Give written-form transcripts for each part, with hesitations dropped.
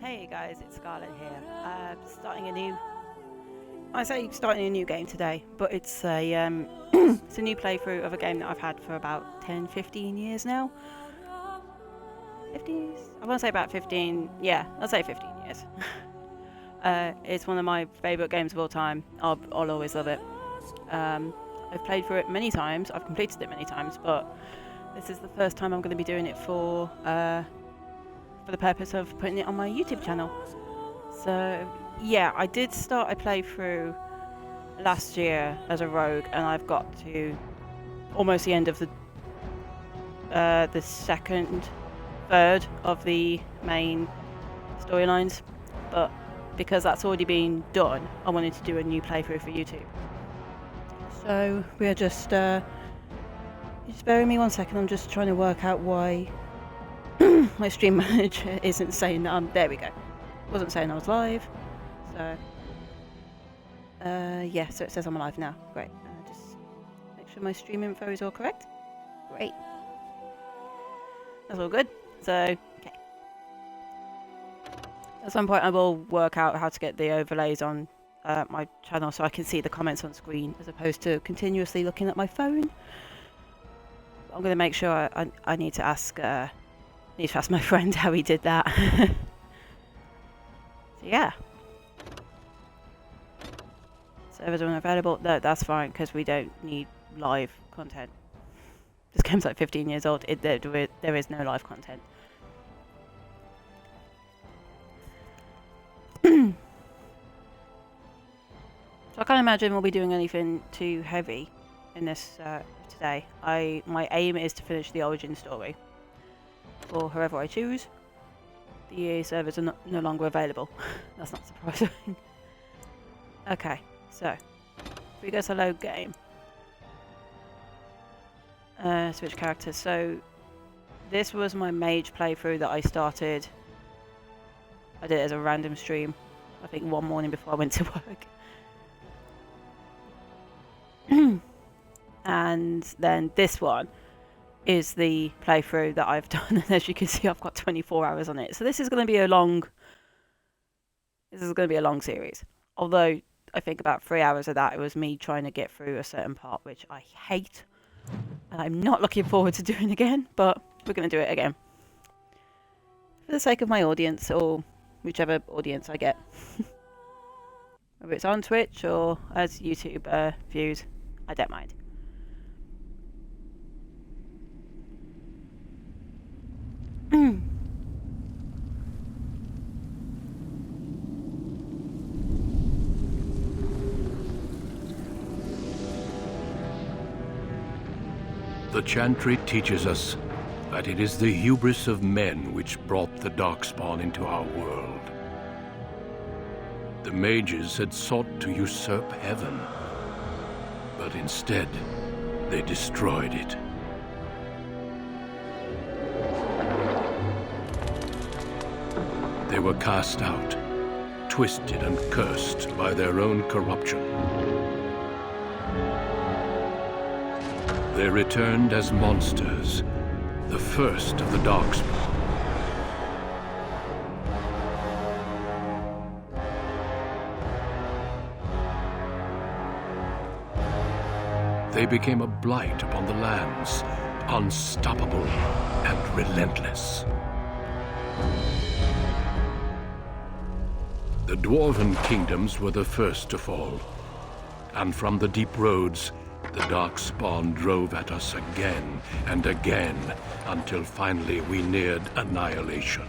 Hey guys, it's Scarlett here. I say starting a new game today, but it's a it's a new playthrough of a game that I've had for about 10, 15 years now. 15 years? I want to say about 15. Yeah, I'll say 15 years. It's one of my favourite games of all time. I'll always love it. I've played through it many times. I've completed it many times, but this is the first time I'm going to be doing it for the purpose of putting it on my YouTube channel. So yeah, I did start a playthrough last year as a rogue, and I've got to almost the end of the second third of the main storylines, but because that's already been done, I wanted to do a new playthrough for YouTube. So we're just bear with me 1 second. I'm just trying to work out why my stream manager isn't saying that there we go. Wasn't saying I was live. So yeah, so it says I'm alive now. Great. Just make sure my stream info is all correct. Great. That's all good. So okay. At some point I will work out how to get the overlays on my channel so I can see the comments on screen as opposed to continuously looking at my phone. I'm going to make sure I need to ask my friend how he did that. So yeah. Servers are unavailable. No, that's fine because we don't need live content. This game's like 15 years old. There is no live content. So I can't imagine we'll be doing anything too heavy in this today. My aim is to finish the origin story for whoever I choose. The EA servers are no longer available. That's not surprising. Okay, so we go to load game. Switch characters. So this was my mage playthrough that I started. I did it as a random stream, I think one morning before I went to work. And then this one is the playthrough that I've done, and as you can see I've got 24 hours on it. So this is going to be a long series. Although I think about 3 hours of that it was me trying to get through a certain part which I hate. And I'm not looking forward to doing again, but we're going to do it again. For the sake of my audience, or whichever audience I get. Whether it's on Twitch or as YouTube views, I don't mind. The Chantry teaches us that it is the hubris of men which brought the Darkspawn into our world. The mages had sought to usurp heaven, but instead they destroyed it. They were cast out, twisted and cursed by their own corruption. They returned as monsters, the first of the Darkspawn. They became a blight upon the lands, unstoppable and relentless. The Dwarven kingdoms were the first to fall, and from the deep roads, the Darkspawn drove at us again and again, until finally we neared annihilation.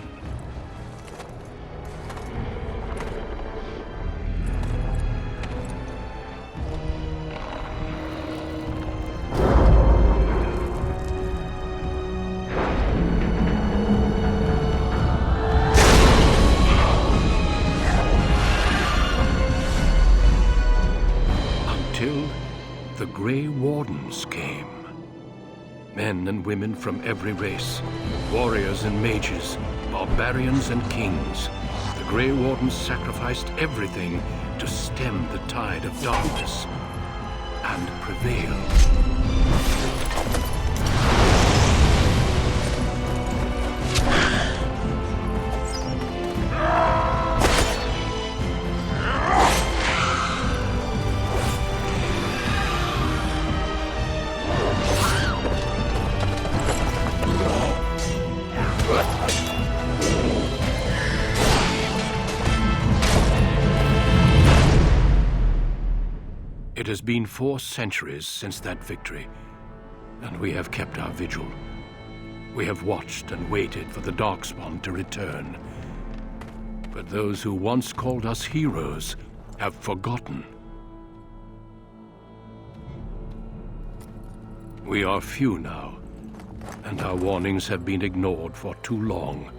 The Grey Wardens came. Men and women from every race, warriors and mages, barbarians and kings. The Grey Wardens sacrificed everything to stem the tide of darkness and prevail. has been 4 centuries since that victory, and we have kept our vigil. We have watched and waited for the Darkspawn to return. But those who once called us heroes have forgotten. We are few now, and our warnings have been ignored for too long.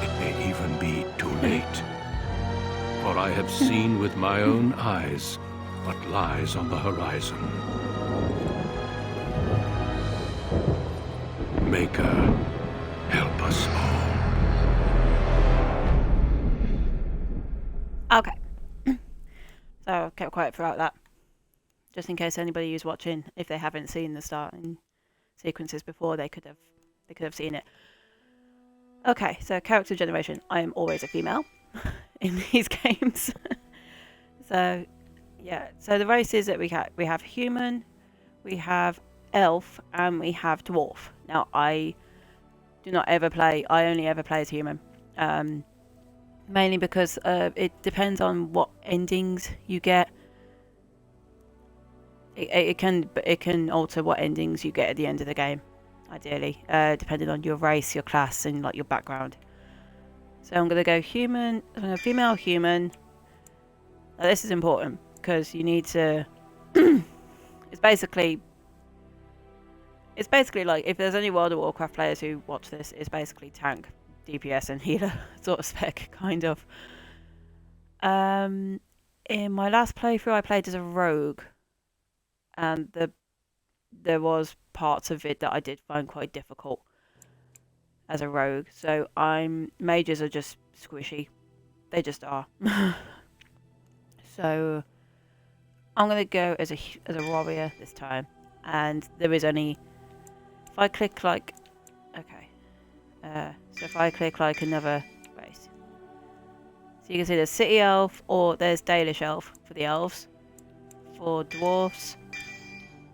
It may even be too late. For I have seen with my own eyes what lies on the horizon. Maker, help us all. Okay. So I kept quiet throughout that, just in case anybody who's watching, if they haven't seen the starting sequences before, they could have seen it. Okay, so character generation. I am always a female in these games. So yeah, so the races that we have human, we have elf, and we have dwarf. Now I only ever play as human, mainly because it depends on what endings you get. It can alter what endings you get at the end of the game, ideally, depending on your race, your class, and like your background. So I'm gonna go human, female human. Now this is important because you need to. It's basically like, if there's any World of Warcraft players who watch this, it's basically tank, DPS, and healer sort of spec, kind of. In my last playthrough, I played as a rogue, and there was parts of it that I did find quite difficult as a rogue. So mages are just squishy, they just are. So I'm gonna go as a warrior this time, and there is only. If I click like, okay, so if I click like another race, so you can see there's City Elf or there's Dalish Elf for the elves. For dwarfs,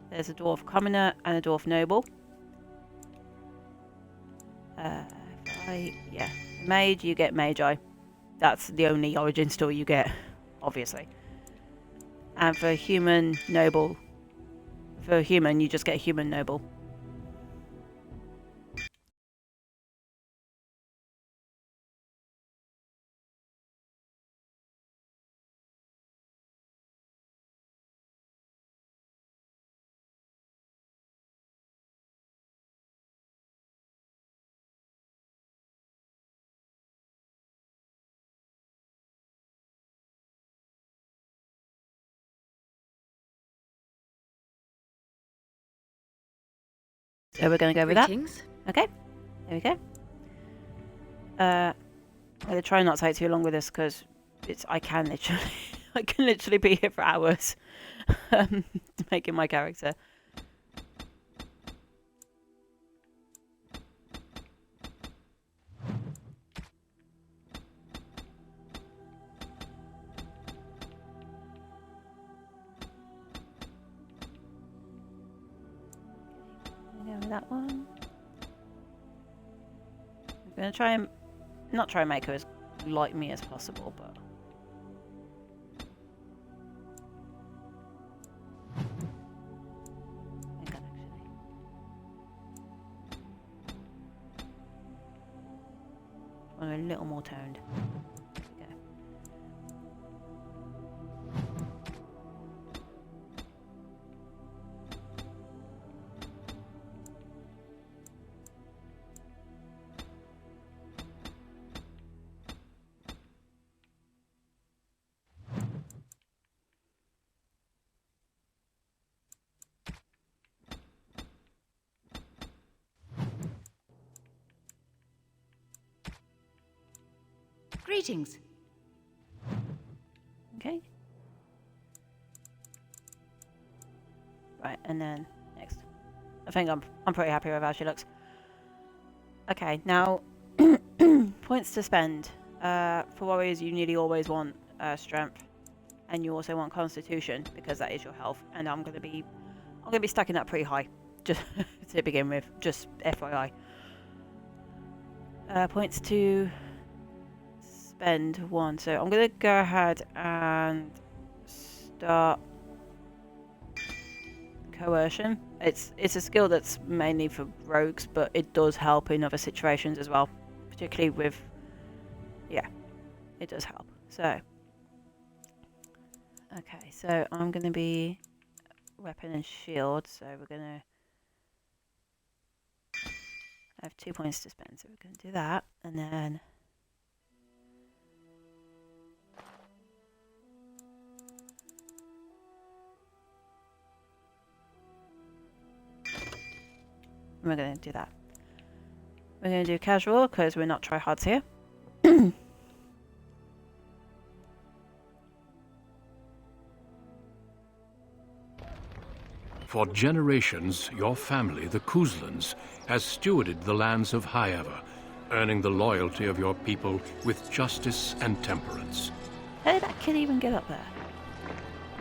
there's a Dwarf Commoner and a Dwarf Noble. Mage, you get Magi. That's the only origin story you get, obviously. And for human noble, you just get human noble. So we're going to go with that. Okay, there we go. I'm going to try not to take too long with this because I can literally be here for hours making my character. That one. I'm gonna try and not try and make her as like me as possible, but I can actually. I'm a little more toned. Greetings. Okay. Right, and then next. I think I'm pretty happy with how she looks. Okay, now points to spend. For warriors, you nearly always want strength, and you also want constitution because that is your health. And I'm I'm going to be stacking that pretty high, just to begin with, just FYI. Points to spend 1, so I'm going to go ahead and start coercion. It's a skill that's mainly for rogues, but it does help in other situations as well, particularly with, yeah, it does help. So, okay, so I'm going to be weapon and shield, so we're going to have 2 points to spend, so we're going to do that, and then we're going to do that. We're going to do casual because we're not tryhards here. For generations, your family, the Kuzlans, has stewarded the lands of Highever, earning the loyalty of your people with justice and temperance. How did that kid even get up there?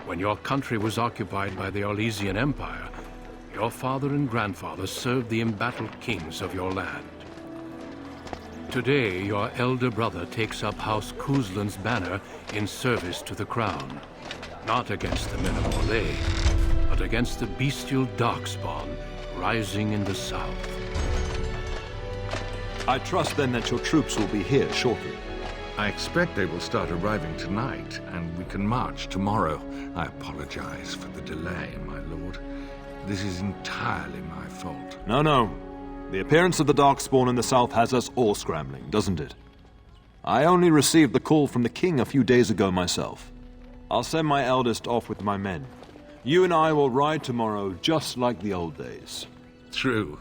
When your country was occupied by the Orlesian Empire, your father and grandfather served the embattled kings of your land. Today, your elder brother takes up House Kuzlan's banner in service to the crown, not against the men of Orlais, but against the bestial Darkspawn rising in the south. I trust then that your troops will be here shortly. I expect they will start arriving tonight, and we can march tomorrow. I apologize for the delay, my lord. This is entirely my fault. No. The appearance of the Darkspawn in the south has us all scrambling, doesn't it? I only received the call from the king a few days ago myself. I'll send my eldest off with my men. You and I will ride tomorrow just like the old days. True,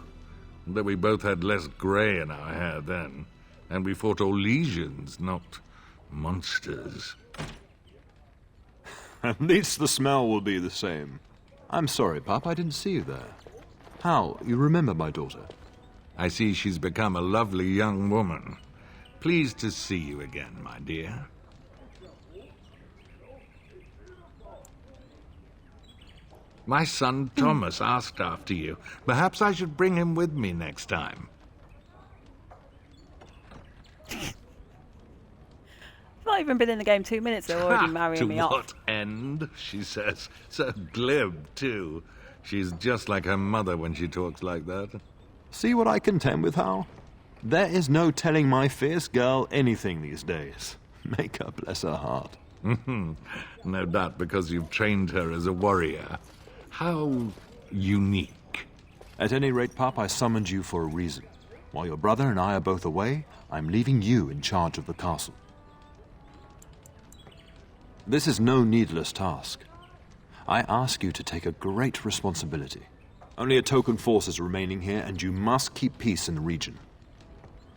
but we both had less grey in our hair then, and we fought Orlesians, not monsters. At least the smell will be the same. I'm sorry, Pop, I didn't see you there. How? You remember my daughter? I see she's become a lovely young woman. Pleased to see you again, my dear. My son Thomas asked after you. Perhaps I should bring him with me next time. I've not even been in the game 2 minutes, they're already marrying me off. To what end, she says. So glib, too. She's just like her mother when she talks like that. See what I contend with, Hal? There is no telling my fierce girl anything these days. Make her bless her heart. No doubt because you've trained her as a warrior. How unique. At any rate, Pop, I summoned you for a reason. While your brother and I are both away, I'm leaving you in charge of the castle. This is no needless task. I ask you to take a great responsibility. Only a token force is remaining here, and you must keep peace in the region.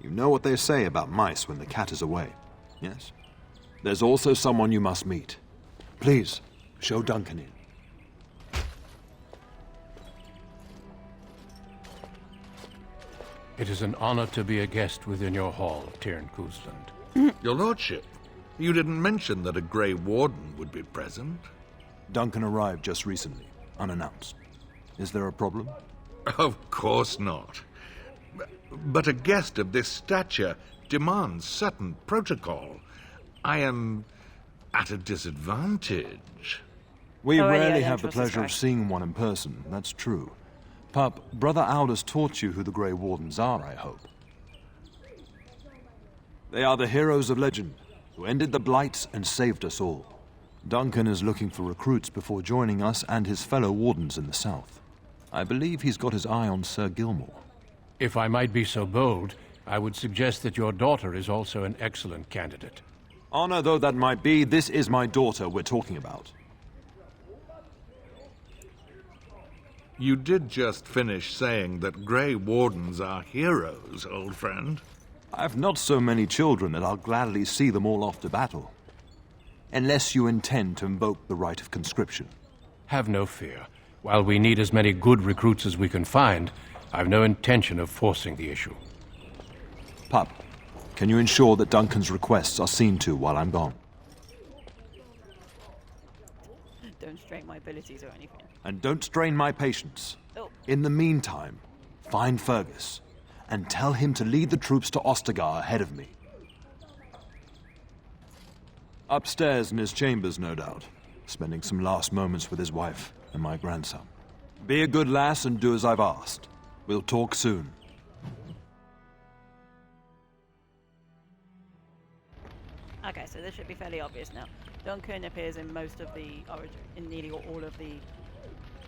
You know what they say about mice when the cat is away, yes? There's also someone you must meet. Please, show Duncan in. It is an honor to be a guest within your hall, Tyrn Kuzland. Your lordship, you didn't mention that a Grey Warden would be present. Duncan arrived just recently, unannounced. Is there a problem? Of course not. But a guest of this stature demands certain protocol. I am at a disadvantage. We Already rarely I have the don't trust this pleasure guy. of seeing one in person, that's true. Pup, Brother Aldous taught you who the Grey Wardens are, I hope. They are the heroes of legend, who ended the Blights and saved us all. Duncan is looking for recruits before joining us and his fellow Wardens in the south. I believe he's got his eye on Sir Gilmore. If I might be so bold, I would suggest that your daughter is also an excellent candidate. Honor though that might be, this is my daughter we're talking about. You did just finish saying that Grey Wardens are heroes, old friend. I've not so many children that I'll gladly see them all off to battle. Unless you intend to invoke the right of conscription. Have no fear. While we need as many good recruits as we can find, I've no intention of forcing the issue. Pup, can you ensure that Duncan's requests are seen to while I'm gone? Don't strain my abilities or anything. And don't strain my patience. Oh. In the meantime, find Fergus and tell him to lead the troops to Ostagar ahead of me. Upstairs in his chambers, no doubt, spending some last moments with his wife and my grandson. Be a good lass and do as I've asked. We'll talk soon. Okay, so this should be fairly obvious now. Duncan appears in most of the origin, in nearly all of the.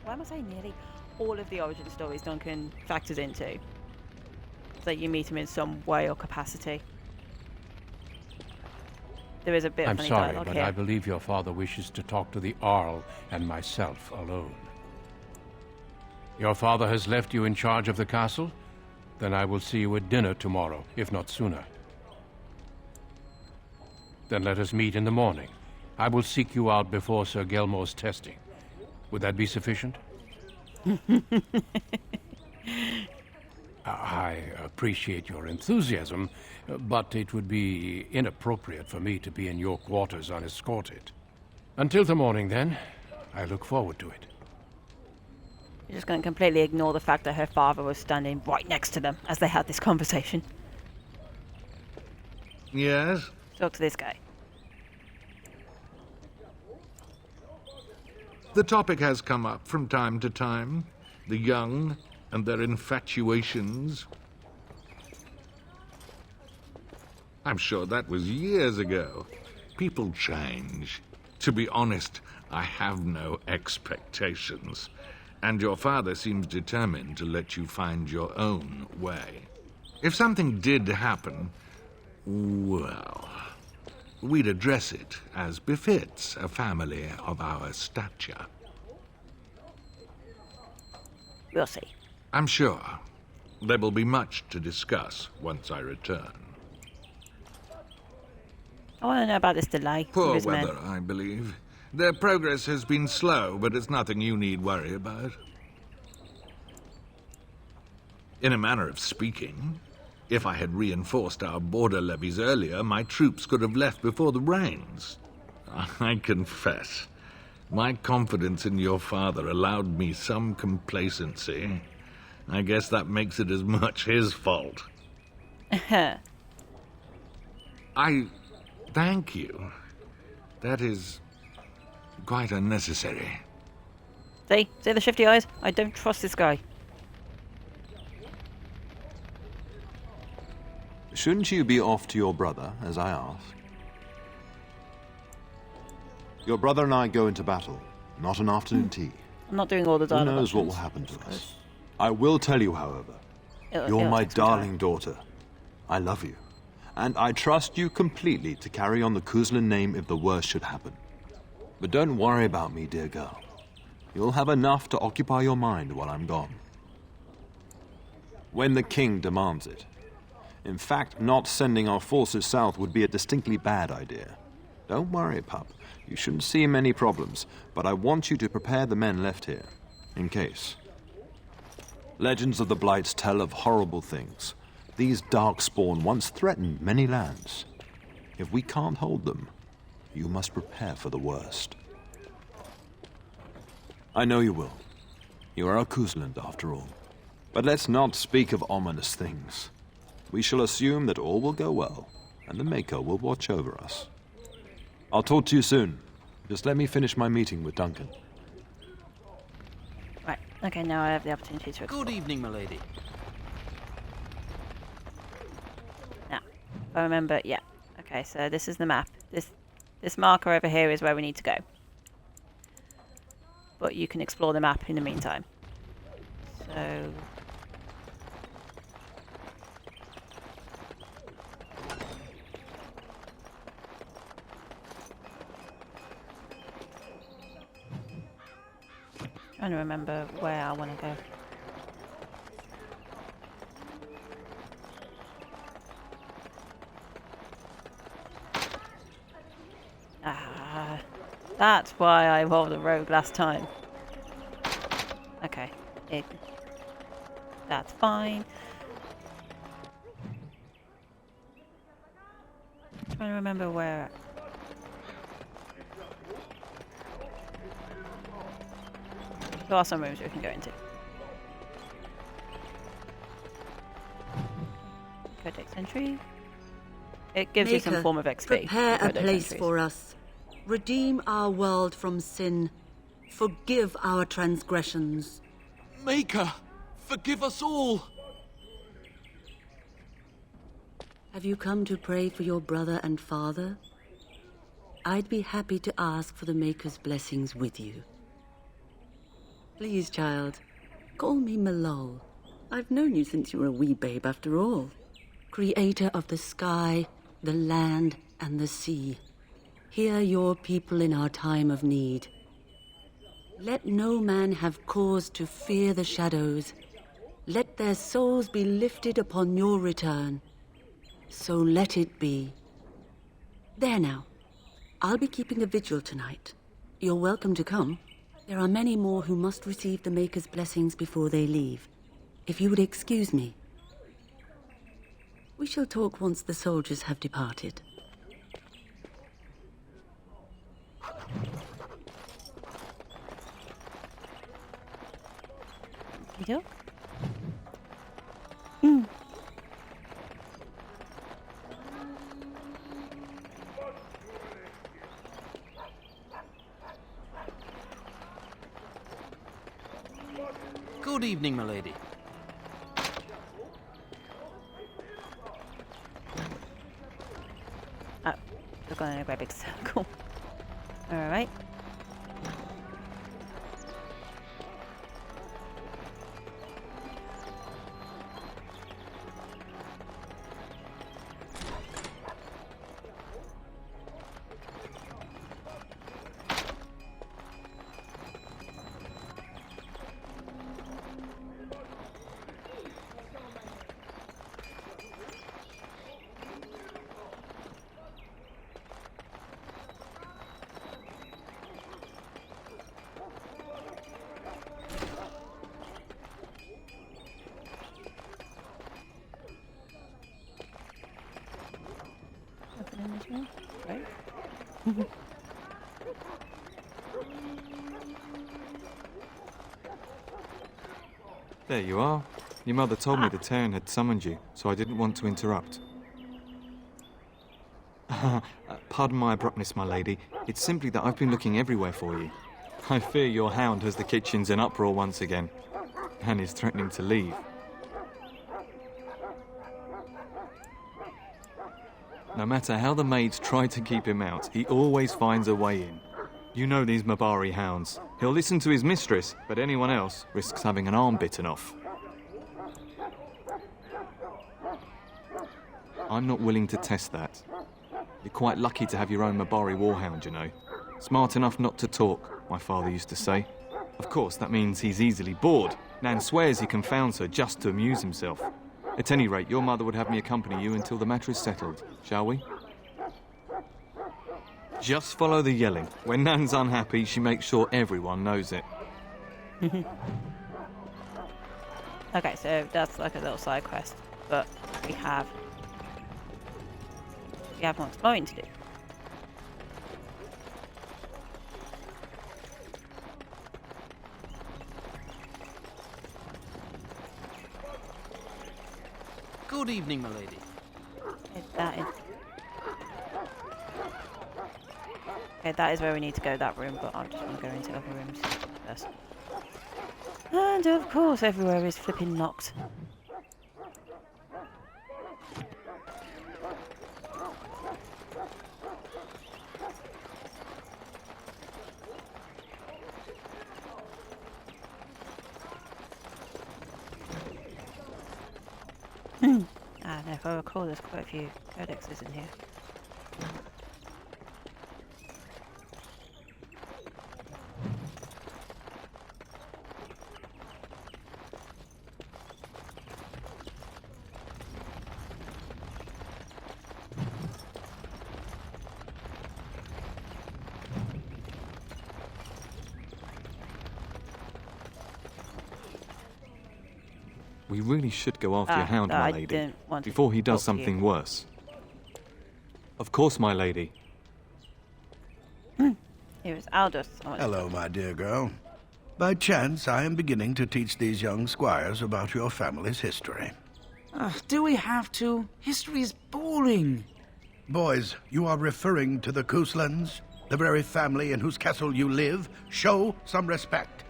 Why am I saying nearly? All of the origin stories Duncan factors into. So you meet him in some way or capacity. There is a bit of I'm funny sorry, dialogue but here. I believe your father wishes to talk to the Arl and myself alone. Your father has left you in charge of the castle? Then I will see you at dinner tomorrow, if not sooner. Then let us meet in the morning. I will seek you out before Sir Gelmore's testing. Would that be sufficient? I appreciate your enthusiasm, but it would be inappropriate for me to be in your quarters unescorted. Until the morning, then. I look forward to it. You're just going to completely ignore the fact that her father was standing right next to them as they had this conversation. Yes? Talk to this guy. The topic has come up from time to time. The young and their infatuations. I'm sure that was years ago. People change. To be honest, I have no expectations. And your father seems determined to let you find your own way. If something did happen, well, we'd address it as befits a family of our stature. We'll see. I'm sure there will be much to discuss once I return. I want to know about this delay. Poor with his men. weather, I believe. Their progress has been slow, but it's nothing you need worry about. In a manner of speaking, if I had reinforced our border levies earlier, my troops could have left before the rains. I confess, my confidence in your father allowed me some complacency. I guess that makes it as much his fault. I thank you. That is quite unnecessary. See the shifty eyes? I don't trust this guy. Shouldn't you be off to your brother, as I asked? Your brother and I go into battle, not an afternoon tea. I'm not doing all the Who dialogue. knows what will options. happen to us? I will tell you, however, you're my take some time. darling daughter. I love you. And I trust you completely to carry on the Kuzlin name if the worst should happen. But don't worry about me, dear girl. You'll have enough to occupy your mind while I'm gone. When the king demands it. In fact, not sending our forces south would be a distinctly bad idea. Don't worry, pup. You shouldn't see many problems, but I want you to prepare the men left here, in case. Legends of the Blights tell of horrible things. These darkspawn once threatened many lands. If we can't hold them, you must prepare for the worst. I know you will. You are a Kuzland, after all. But let's not speak of ominous things. We shall assume that all will go well, and the Maker will watch over us. I'll talk to you soon. Just let me finish my meeting with Duncan. Right. Okay, now I have the opportunity to explore. Good evening, milady. Now, if I remember, yeah. Okay, so this is the map. This marker over here is where we need to go. But you can explore the map in the meantime. So... trying to remember where I want to go. Ah, that's why I rolled a rogue last time. Okay, that's fine. Trying to remember where. There are some rooms we can go into. Codex entry. It gives you some Maker, form of XP. prepare a Codex place entries. for us. Redeem our world from sin. Forgive our transgressions. Maker, forgive us all! Have you come to pray for your brother and father? I'd be happy to ask for the Maker's blessings with you. Please, child, call me Malol. I've known you since you were a wee babe after all. Creator of the sky, the land, and the sea. Hear your people in our time of need. Let no man have cause to fear the shadows. Let their souls be lifted upon your return. So let it be. There now. I'll be keeping a vigil tonight. You're welcome to come. There are many more who must receive the Maker's blessings before they leave. If you would excuse me. We shall talk once the soldiers have departed. You do? Good evening, my lady. Oh, we're going in a great big circle. Alright. Open in this room. Right. There you are. Your mother told me the Terran had summoned you, so I didn't want to interrupt. Pardon my abruptness, my lady. It's simply that I've been looking everywhere for you. I fear your hound has the kitchens in uproar once again, and is threatening to leave. No matter how the maids try to keep him out, he always finds a way in. You know these Mabari hounds. He'll listen to his mistress, but anyone else risks having an arm bitten off. I'm not willing to test that. You're quite lucky to have your own Mabari warhound, you know. Smart enough not to talk, my father used to say. Of course, that means he's easily bored. Nan swears he confounds her just to amuse himself. At any rate, your mother would have me accompany you until the matter is settled, shall we? Just follow the yelling. When Nan's unhappy, she makes sure everyone knows it. Okay, so that's like a little side quest, but we have more exploring to do. Good evening, my lady. That is where we need to go, that room, but I'm just going to go into other rooms first. And of course, everywhere is flipping locked. And if I recall, there's quite a few codexes in here. We really should go after your hound, no, my I lady, didn't want to before he does talk to you. something worse. Of course, my lady. Here is Aldous. Hello, my dear girl. By chance, I am beginning to teach these young squires about your family's history. Do we have to? History is boring. Boys, you are referring to the Couslands, the very family in whose castle you live. Show some respect.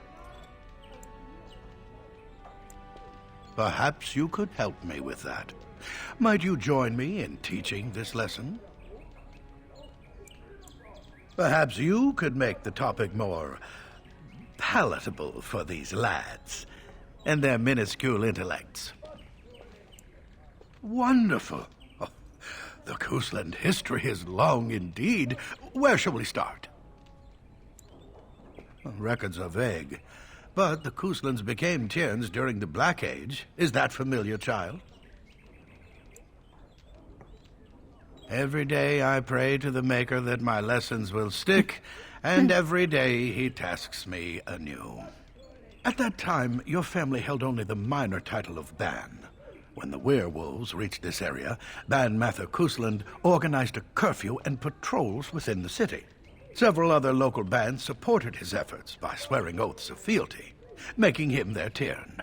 Perhaps you could help me with that. Might you join me in teaching this lesson? Perhaps you could make the topic more palatable for these lads and their minuscule intellects. Wonderful. Oh, the Cousland history is long indeed. Where shall we start? Records are vague, but the Couslands became Tierns during the Black Age. Is that familiar, child? Every day I pray to the Maker that my lessons will stick, and every day he tasks me anew. At that time, your family held only the minor title of Ban. When the werewolves reached this area, Ban Mather Cousland organized a curfew and patrols within the city. Several other local bands supported his efforts by swearing oaths of fealty, making him their Tiern.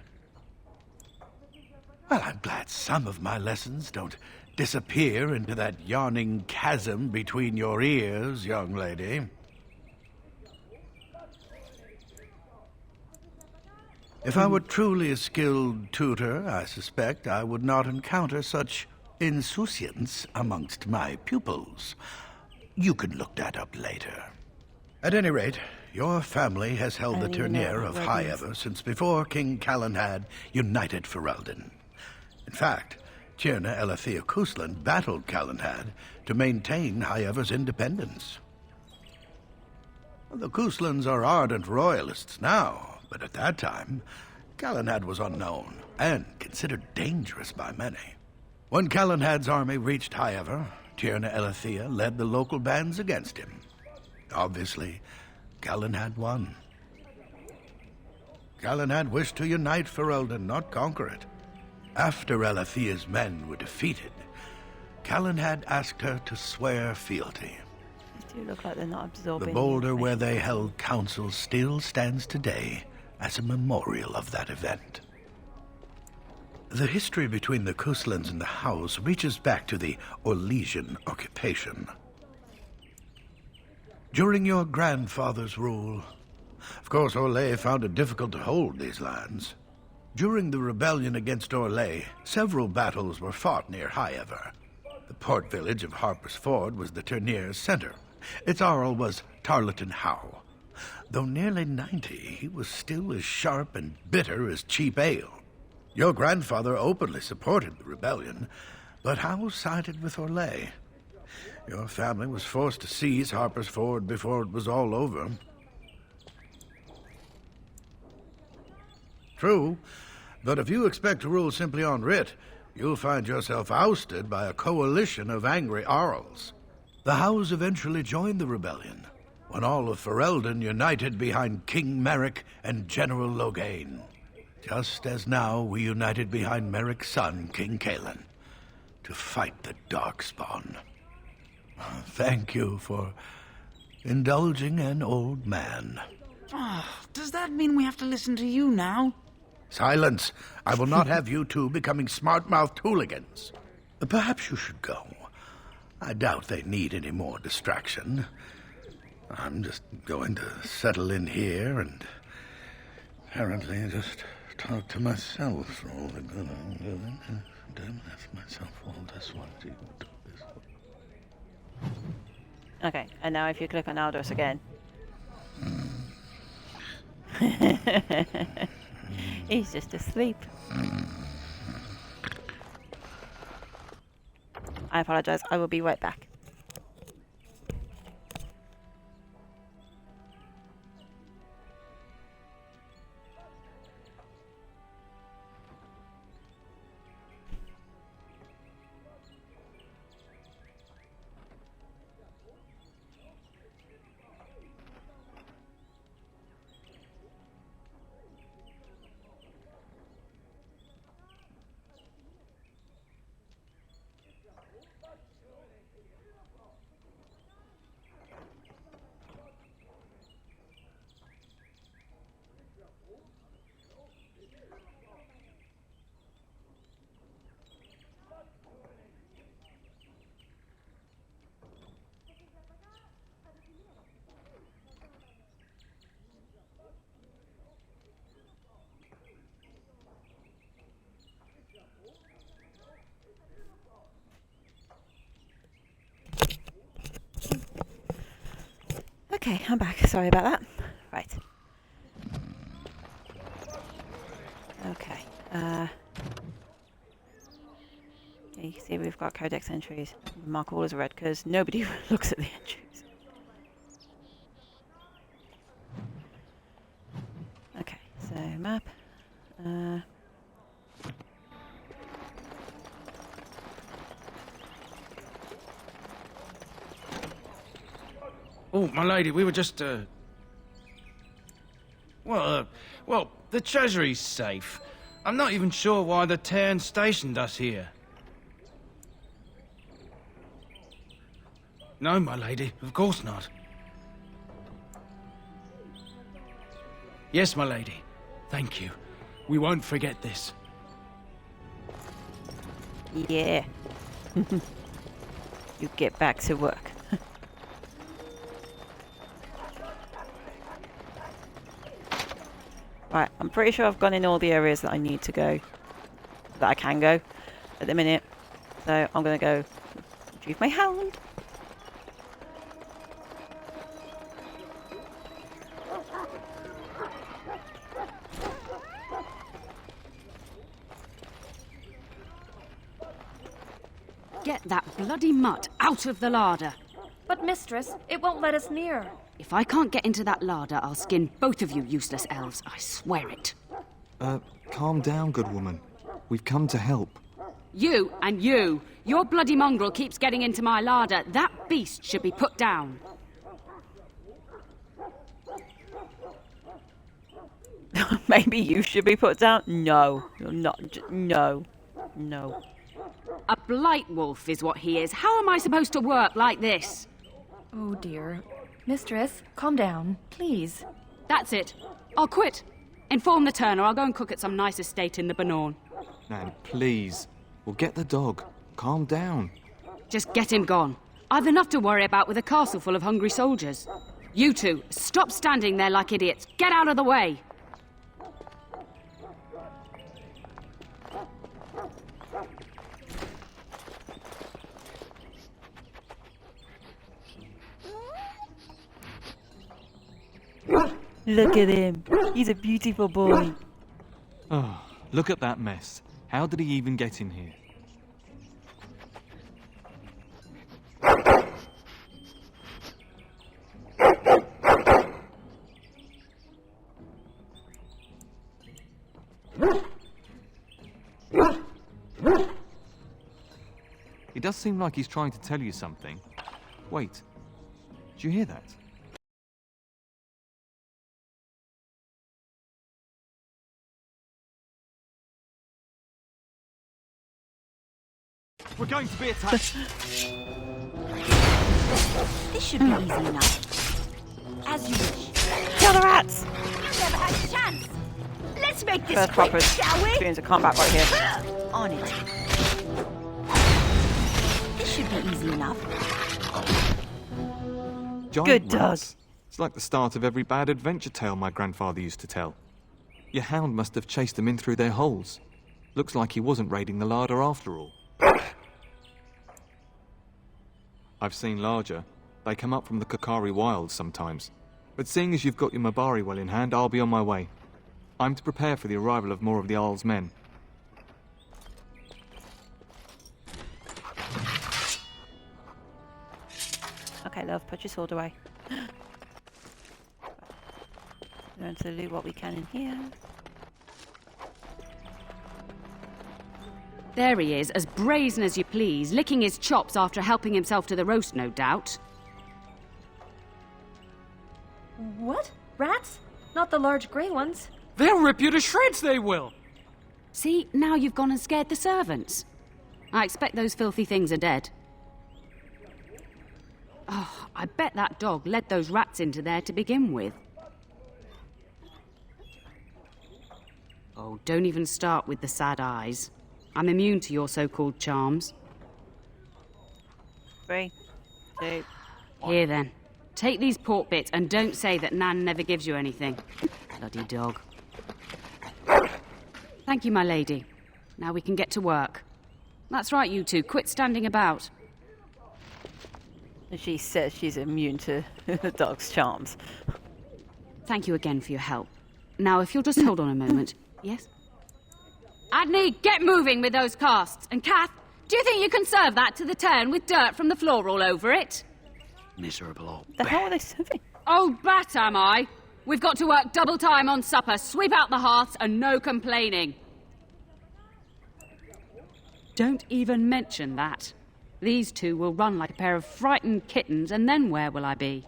Well, I'm glad some of my lessons don't disappear into that yawning chasm between your ears, young lady. If I were truly a skilled tutor, I suspect I would not encounter such insouciance amongst my pupils. You can look that up later. At any rate, your family has held the Tourneur of High Ever since before King Calenhad united Ferelden. In fact, Tierna Elethea Cousland battled Calenhad to maintain High Ever's independence. The Couslands are ardent royalists now, but at that time, Calenhad was unknown and considered dangerous by many. When Calenhad's army reached High Ever, Tierna Elethea led the local bands against him. Obviously, Calenhad won. Calenhad wished to unite Ferelden, not conquer it. After Elethea's men were defeated, Calenhad asked her to swear fealty. They do look like they're not absorbing. The boulder where they held council still stands today as a memorial of that event. The history between the Couslands and the House reaches back to the Orlesian occupation. During your grandfather's rule, of course, Orlais found it difficult to hold these lands. During the rebellion against Orlais, several battles were fought near High Ever. The port village of Harper's Ford was the Tourneur's center. Its Arl was Tarleton Howe. Though nearly 90, he was still as sharp and bitter as cheap ale. Your grandfather openly supported the rebellion, but Howe sided with Orlais. Your family was forced to seize Harper's Ford before it was all over. True, but if you expect to rule simply on writ, you'll find yourself ousted by a coalition of angry Arls. The Howes eventually joined the rebellion, when all of Ferelden united behind King Merrick and General Loghain. Just as now we united behind Merrick's son, King Cailan, to fight the Darkspawn. Thank you for indulging an old man. Does that mean we have to listen to you now? Silence! I will not have you two becoming smart-mouthed hooligans. Perhaps you should go. I doubt they need any more distraction. I'm just going to settle in here and apparently just talk to myself for all the good I'm doing. Damn, that's myself all this one. Okay, and now if you click on Aldous again. He's just asleep. I apologize. I will be right back. Okay, I'm back. Sorry about that. Right. Okay. Yeah, you can see we've got codex entries. Mark all as red because nobody looks at the entries. Okay, so map. Oh, my lady, we were just, well, the treasury's safe. I'm not even sure why the Cairn stationed us here. No, my lady, of course not. Yes, my lady. Thank you. We won't forget this. Yeah. You get back to work. Right, I'm pretty sure I've gone in all the areas that I need to go, that I can go at the minute. So I'm going to go retrieve my hound. Get that bloody mutt out of the larder. But, mistress, it won't let us near. If I can't get into that larder, I'll skin both of you useless elves. I swear it. Calm down, good woman. We've come to help. You and you. Your bloody mongrel keeps getting into my larder. That beast should be put down. Maybe you should be put down? No, you're not. No. No. A blight wolf is what he is. How am I supposed to work like this? Oh, dear. Mistress, calm down, please. That's it. I'll quit. Inform the turner. I'll go and cook at some nice estate in the Banorn. Nan, please. We'll get the dog. Calm down. Just get him gone. I've enough to worry about with a castle full of hungry soldiers. You two, stop standing there like idiots. Get out of the way. Look at him. He's a beautiful boy. Oh, look at that mess. How did he even get in here? It does seem like he's trying to tell you something. Wait. Did you hear that? We're going to be attacked. This should be easy enough. As you wish. Kill the rats! You never had a chance. Let's make this First quick, proper shall we? experience of combat right here. On it. This should be easy enough. Giant Good dog. rats. It's like the start of every bad adventure tale my grandfather used to tell. Your hound must have chased them in through their holes. Looks like he wasn't raiding the larder after all. I've seen larger. They come up from the Kokari wilds sometimes. But seeing as you've got your Mabari well in hand, I'll be on my way. I'm to prepare for the arrival of more of the Jarl's men. Okay, love, put your sword away. We're going to loot what we can in here. There he is, as brazen as you please, licking his chops after helping himself to the roast, no doubt. What? Rats? Not the large grey ones? They'll rip you to shreds, they will! See, now you've gone and scared the servants. I expect those filthy things are dead. Oh, I bet that dog led those rats into there to begin with. Oh, don't even start with the sad eyes. I'm immune to your so-called charms. 3, 2. Here then. Take these pork bits and don't say that Nan never gives you anything. Bloody dog. Thank you, my lady. Now we can get to work. That's right, you two. Quit standing about. And she says she's immune to the dog's charms. Thank you again for your help. Now, if you'll just hold on a moment. Yes? Adney, get moving with those casts. And Kath, do you think you can serve that to the turn with dirt from the floor all over it? Miserable old The hell are they serving? Oh, bat am I? We've got to work double time on supper, sweep out the hearths, and no complaining. Don't even mention that. These two will run like a pair of frightened kittens, and then where will I be?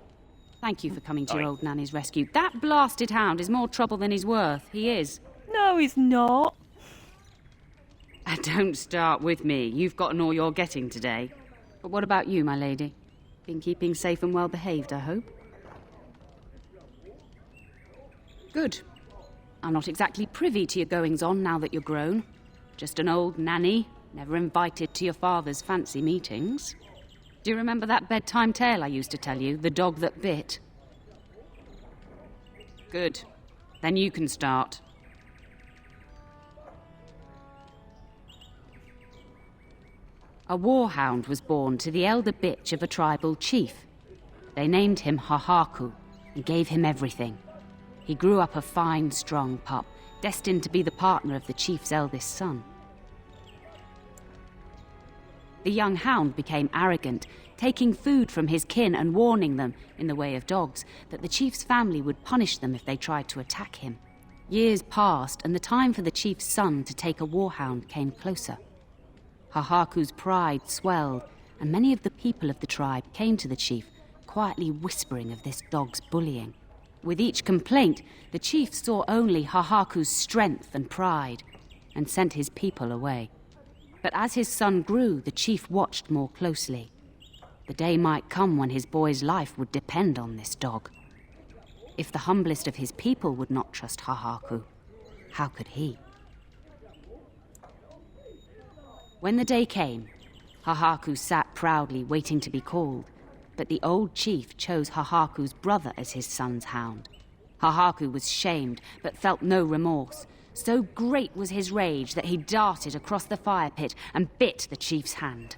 Thank you for coming to your old nanny's rescue. That blasted hound is more trouble than he's worth. He is. No, he's not. And don't start with me. You've gotten all you're getting today. But what about you, my lady? Been keeping safe and well behaved, I hope? Good. I'm not exactly privy to your goings-on now that you're grown. Just an old nanny, never invited to your father's fancy meetings. Do you remember that bedtime tale I used to tell you, the dog that bit? Good. Then you can start. A warhound was born to the elder bitch of a tribal chief. They named him Hahaku and gave him everything. He grew up a fine, strong pup, destined to be the partner of the chief's eldest son. The young hound became arrogant, taking food from his kin and warning them, in the way of dogs, that the chief's family would punish them if they tried to attack him. Years passed, and the time for the chief's son to take a warhound came closer. Hahaku's pride swelled, and many of the people of the tribe came to the chief, quietly whispering of this dog's bullying. With each complaint, the chief saw only Hahaku's strength and pride, and sent his people away. But as his son grew, the chief watched more closely. The day might come when his boy's life would depend on this dog. If the humblest of his people would not trust Hahaku, how could he? When the day came, Hahaku sat proudly waiting to be called, but the old chief chose Hahaku's brother as his son's hound. Hahaku was shamed, but felt no remorse. So great was his rage that he darted across the fire pit and bit the chief's hand.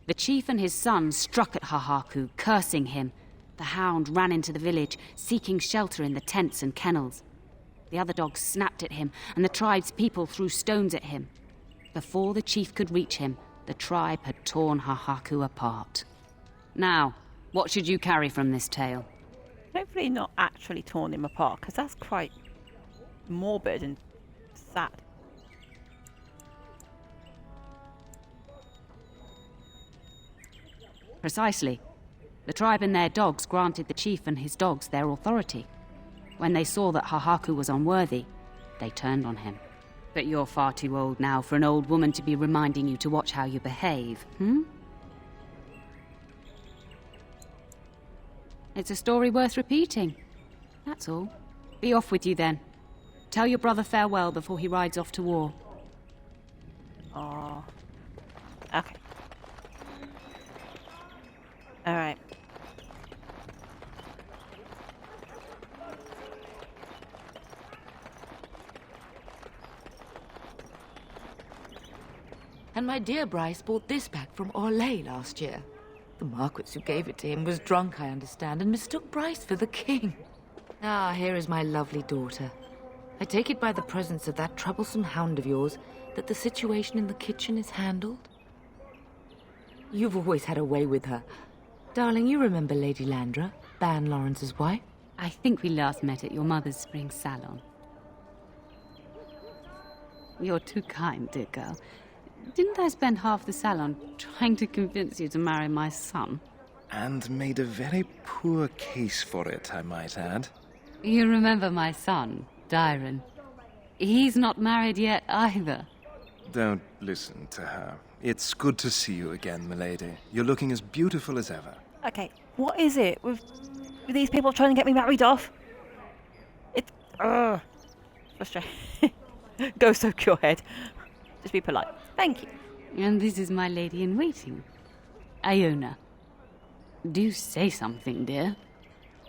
The chief and his son struck at Hahaku, cursing him. The hound ran into the village, seeking shelter in the tents and kennels. The other dogs snapped at him, and the tribe's people threw stones at him. Before the chief could reach him, the tribe had torn Hahaku apart. Now, what should you carry from this tale? Hopefully not actually torn him apart, because that's quite morbid and sad. Precisely. The tribe and their dogs granted the chief and his dogs their authority. When they saw that Hahaku was unworthy, they turned on him. But you're far too old now for an old woman to be reminding you to watch how you behave, It's a story worth repeating. That's all. Be off with you then. Tell your brother farewell before he rides off to war. Oh. Okay. Alright. And my dear Bryce bought this back from Orlais last year. The Marquis who gave it to him was drunk, I understand, and mistook Bryce for the king. Ah, here is my lovely daughter. I take it by the presence of that troublesome hound of yours that the situation in the kitchen is handled? You've always had a way with her. Darling, you remember Lady Landra, Ban Lawrence's wife? I think we last met at your mother's spring salon. You're too kind, dear girl. Didn't I spend half the salon trying to convince you to marry my son? And made a very poor case for it, I might add. You remember my son, Dyron. He's not married yet either. Don't listen to her. It's good to see you again, milady. You're looking as beautiful as ever. Okay, what is it with these people trying to get me married off? It's frustrating. Go soak your head. Just be polite. Thank you. And this is my lady in waiting, Iona. Do say something, dear.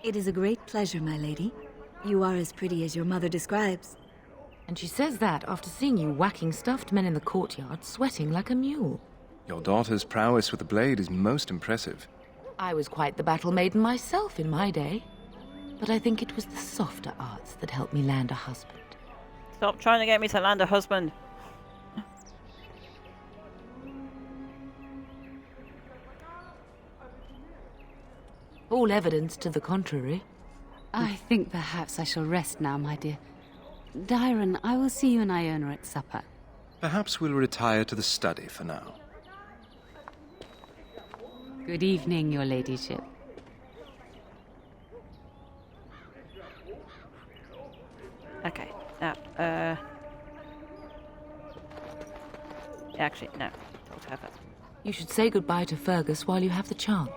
It is a great pleasure, my lady. You are as pretty as your mother describes. And she says that after seeing you whacking stuffed men in the courtyard, sweating like a mule. Your daughter's prowess with the blade is most impressive. I was quite the battle maiden myself in my day. But I think it was the softer arts that helped me land a husband. Stop trying to get me to land a husband. All evidence to the contrary. I think perhaps I shall rest now, my dear. Dyron, I will see you and Iona at supper. Perhaps we'll retire to the study for now. Good evening, your ladyship. Okay, now, actually, no. Talk to her first. You should say goodbye to Fergus while you have the chance.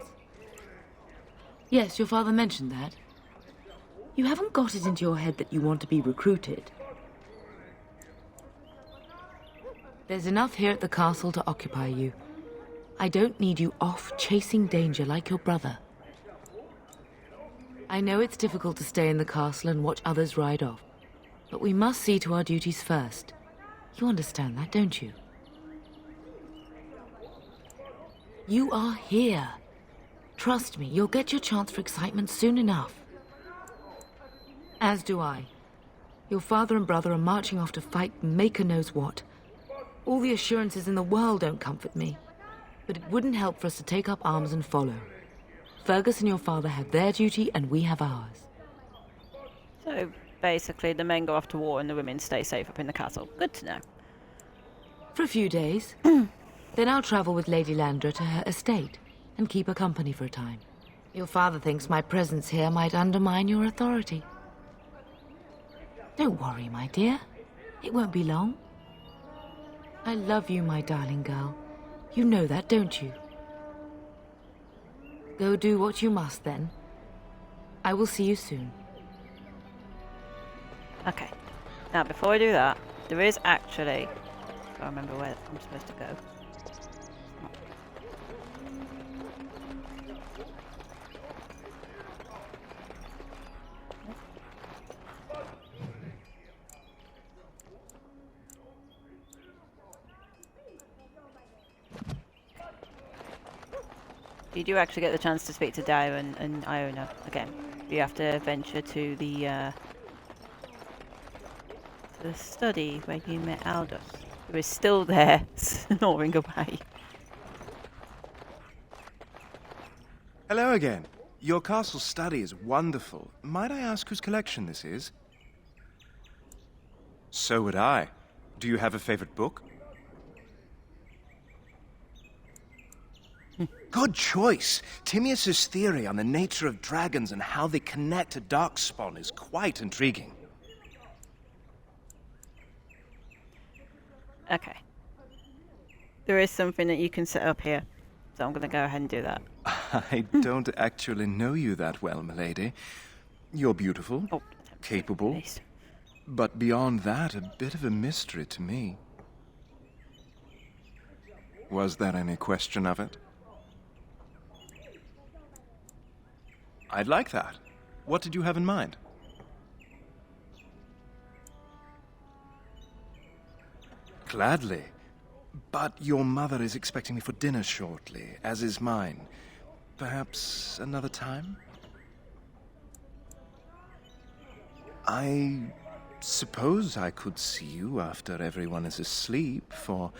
Yes, your father mentioned that. You haven't got it into your head that you want to be recruited. There's enough here at the castle to occupy you. I don't need you off chasing danger like your brother. I know it's difficult to stay in the castle and watch others ride off, but we must see to our duties first. You understand that, don't you? You are here. Trust me, you'll get your chance for excitement soon enough. As do I. Your father and brother are marching off to fight Maker knows what. All the assurances in the world don't comfort me, but it wouldn't help for us to take up arms and follow. Fergus and your father have their duty and we have ours. So, basically, the men go off to war and the women stay safe up in the castle. Good to know. For a few days. Then I'll travel with Lady Landra to her estate and keep her company for a time. Your father thinks my presence here might undermine your authority. Don't worry, my dear. It won't be long. I love you, my darling girl. You know that, don't you? Go do what you must, then. I will see you soon. Okay. Now, before I do that, there is actually... I remember where I'm supposed to go. You do actually get the chance to speak to Dyron and Iona again. You have to venture to the study where you met Aldous, who is still there, snoring away. Hello again. Your castle study is wonderful. Might I ask whose collection this is? So would I. Do you have a favorite book? Good choice. Timaeus' theory on the nature of dragons and how they connect to Darkspawn is quite intriguing. Okay. There is something that you can set up here, so I'm going to go ahead and do that. I don't actually know you that well, milady. You're beautiful, capable, but beyond that, a bit of a mystery to me. Was there any question of it? I'd like that. What did you have in mind? Gladly. But your mother is expecting me for dinner shortly, as is mine. Perhaps another time? I suppose I could see you after everyone is asleep for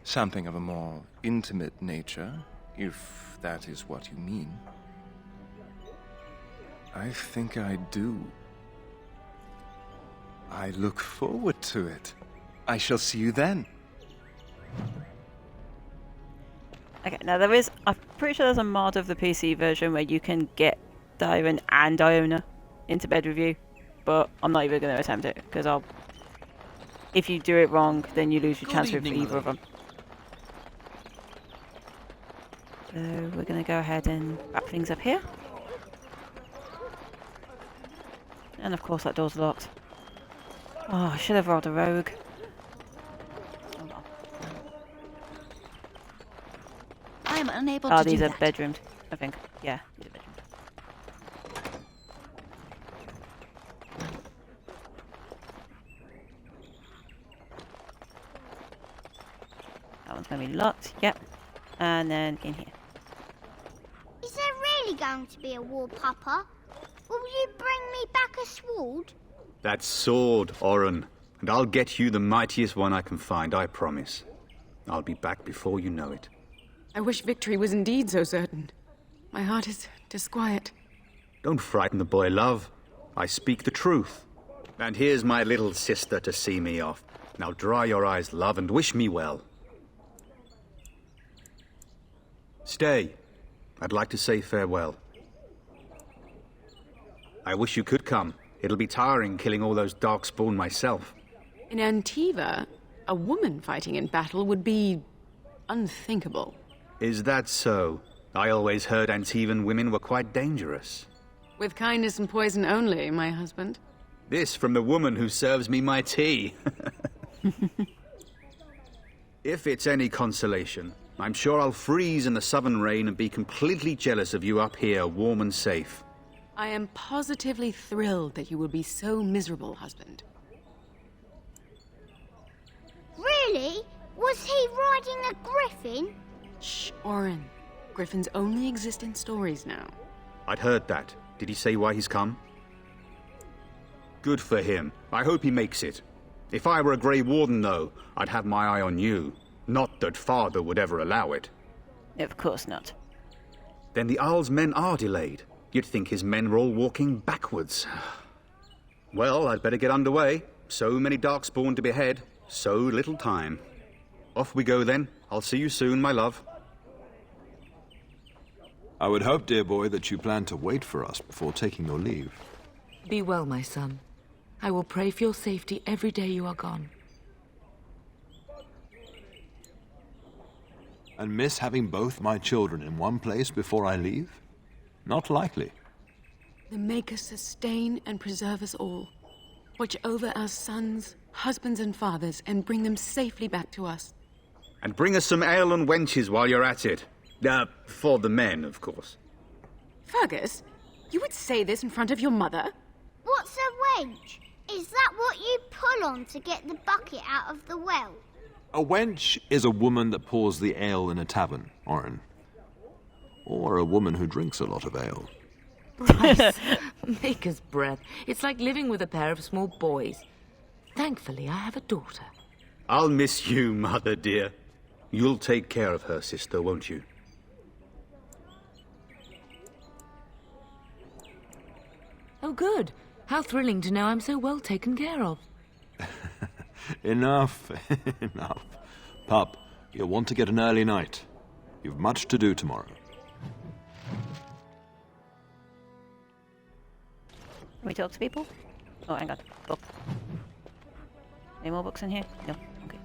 something of a more intimate nature, if that is what you mean. I think I do. I look forward to it. I shall see you then. Okay, now I'm pretty sure there's a mod of the PC version where you can get Dyron and Iona into bed with you, but I'm not even going to attempt it, because if you do it wrong, then you lose your chance with either of them. So we're going to go ahead and wrap things up here. And of course that door's locked. Oh, I should have rolled a rogue. Oh well. I am unable to do that. Oh, these are bedrooms, I think. Yeah, these are bedrooms. That one's going to be locked. Yep. And then in here. Is there really going to be a war, Papa? Will you bring me back a sword? That sword, Oren. And I'll get you the mightiest one I can find, I promise. I'll be back before you know it. I wish victory was indeed so certain. My heart is disquiet. Don't frighten the boy, love. I speak the truth. And here's my little sister to see me off. Now dry your eyes, love, and wish me well. Stay. I'd like to say farewell. I wish you could come. It'll be tiring killing all those darkspawn myself. In Antiva, a woman fighting in battle would be unthinkable. Is that so? I always heard Antivan women were quite dangerous. With kindness and poison only, my husband. This from the woman who serves me my tea. If it's any consolation, I'm sure I'll freeze in the southern rain and be completely jealous of you up here, warm and safe. I am positively thrilled that you will be so miserable, husband. Really? Was he riding a griffin? Shh, Oren. Griffins only exist in stories now. I'd heard that. Did he say why he's come? Good for him. I hope he makes it. If I were a Grey Warden, though, I'd have my eye on you. Not that Father would ever allow it. Of course not. Then the Arl's men are delayed. You'd think his men were all walking backwards. Well, I'd better get underway. So many Darkspawn to behead. So little time. Off we go, then. I'll see you soon, my love. I would hope, dear boy, that you plan to wait for us before taking your leave. Be well, my son. I will pray for your safety every day you are gone. And miss having both my children in one place before I leave? Not likely. The Maker sustain and preserve us all. Watch over our sons, husbands and fathers, and bring them safely back to us. And bring us some ale and wenches while you're at it. For the men, of course. Fergus, you would say this in front of your mother? What's a wench? Is that what you pull on to get the bucket out of the well? A wench is a woman that pours the ale in a tavern, Oren. Or a woman who drinks a lot of ale. Bryce, Maker's breath. It's like living with a pair of small boys. Thankfully, I have a daughter. I'll miss you, mother dear. You'll take care of her, sister, won't you? Oh, good. How thrilling to know I'm so well taken care of. Enough, enough. Pup, you'll want to get an early night. You've much to do tomorrow. Can we talk to people? Oh, hang on. Book. Any more books in here? No. Okay.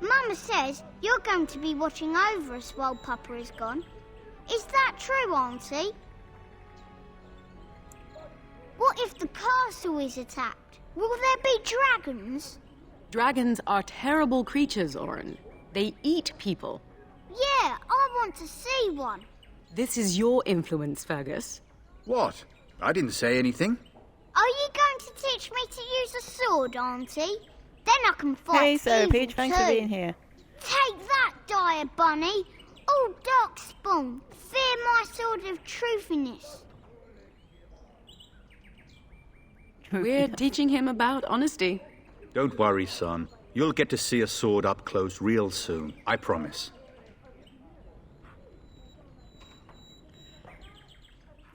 Mama says you're going to be watching over us while Papa is gone. Is that true, Auntie? What if the castle is attacked? Will there be dragons? Dragons are terrible creatures, Oren. They eat people. Yeah, I want to see one. This is your influence, Fergus. What? I didn't say anything. Are you going to teach me to use a sword, Auntie? Then I can fight Hey, Sarah evil Peach, thanks for too. being here. Take that, Dire Bunny. Oh, Darkspawn, fear my sword of truthiness. We're teaching him about honesty. Don't worry, son. You'll get to see a sword up close real soon. I promise.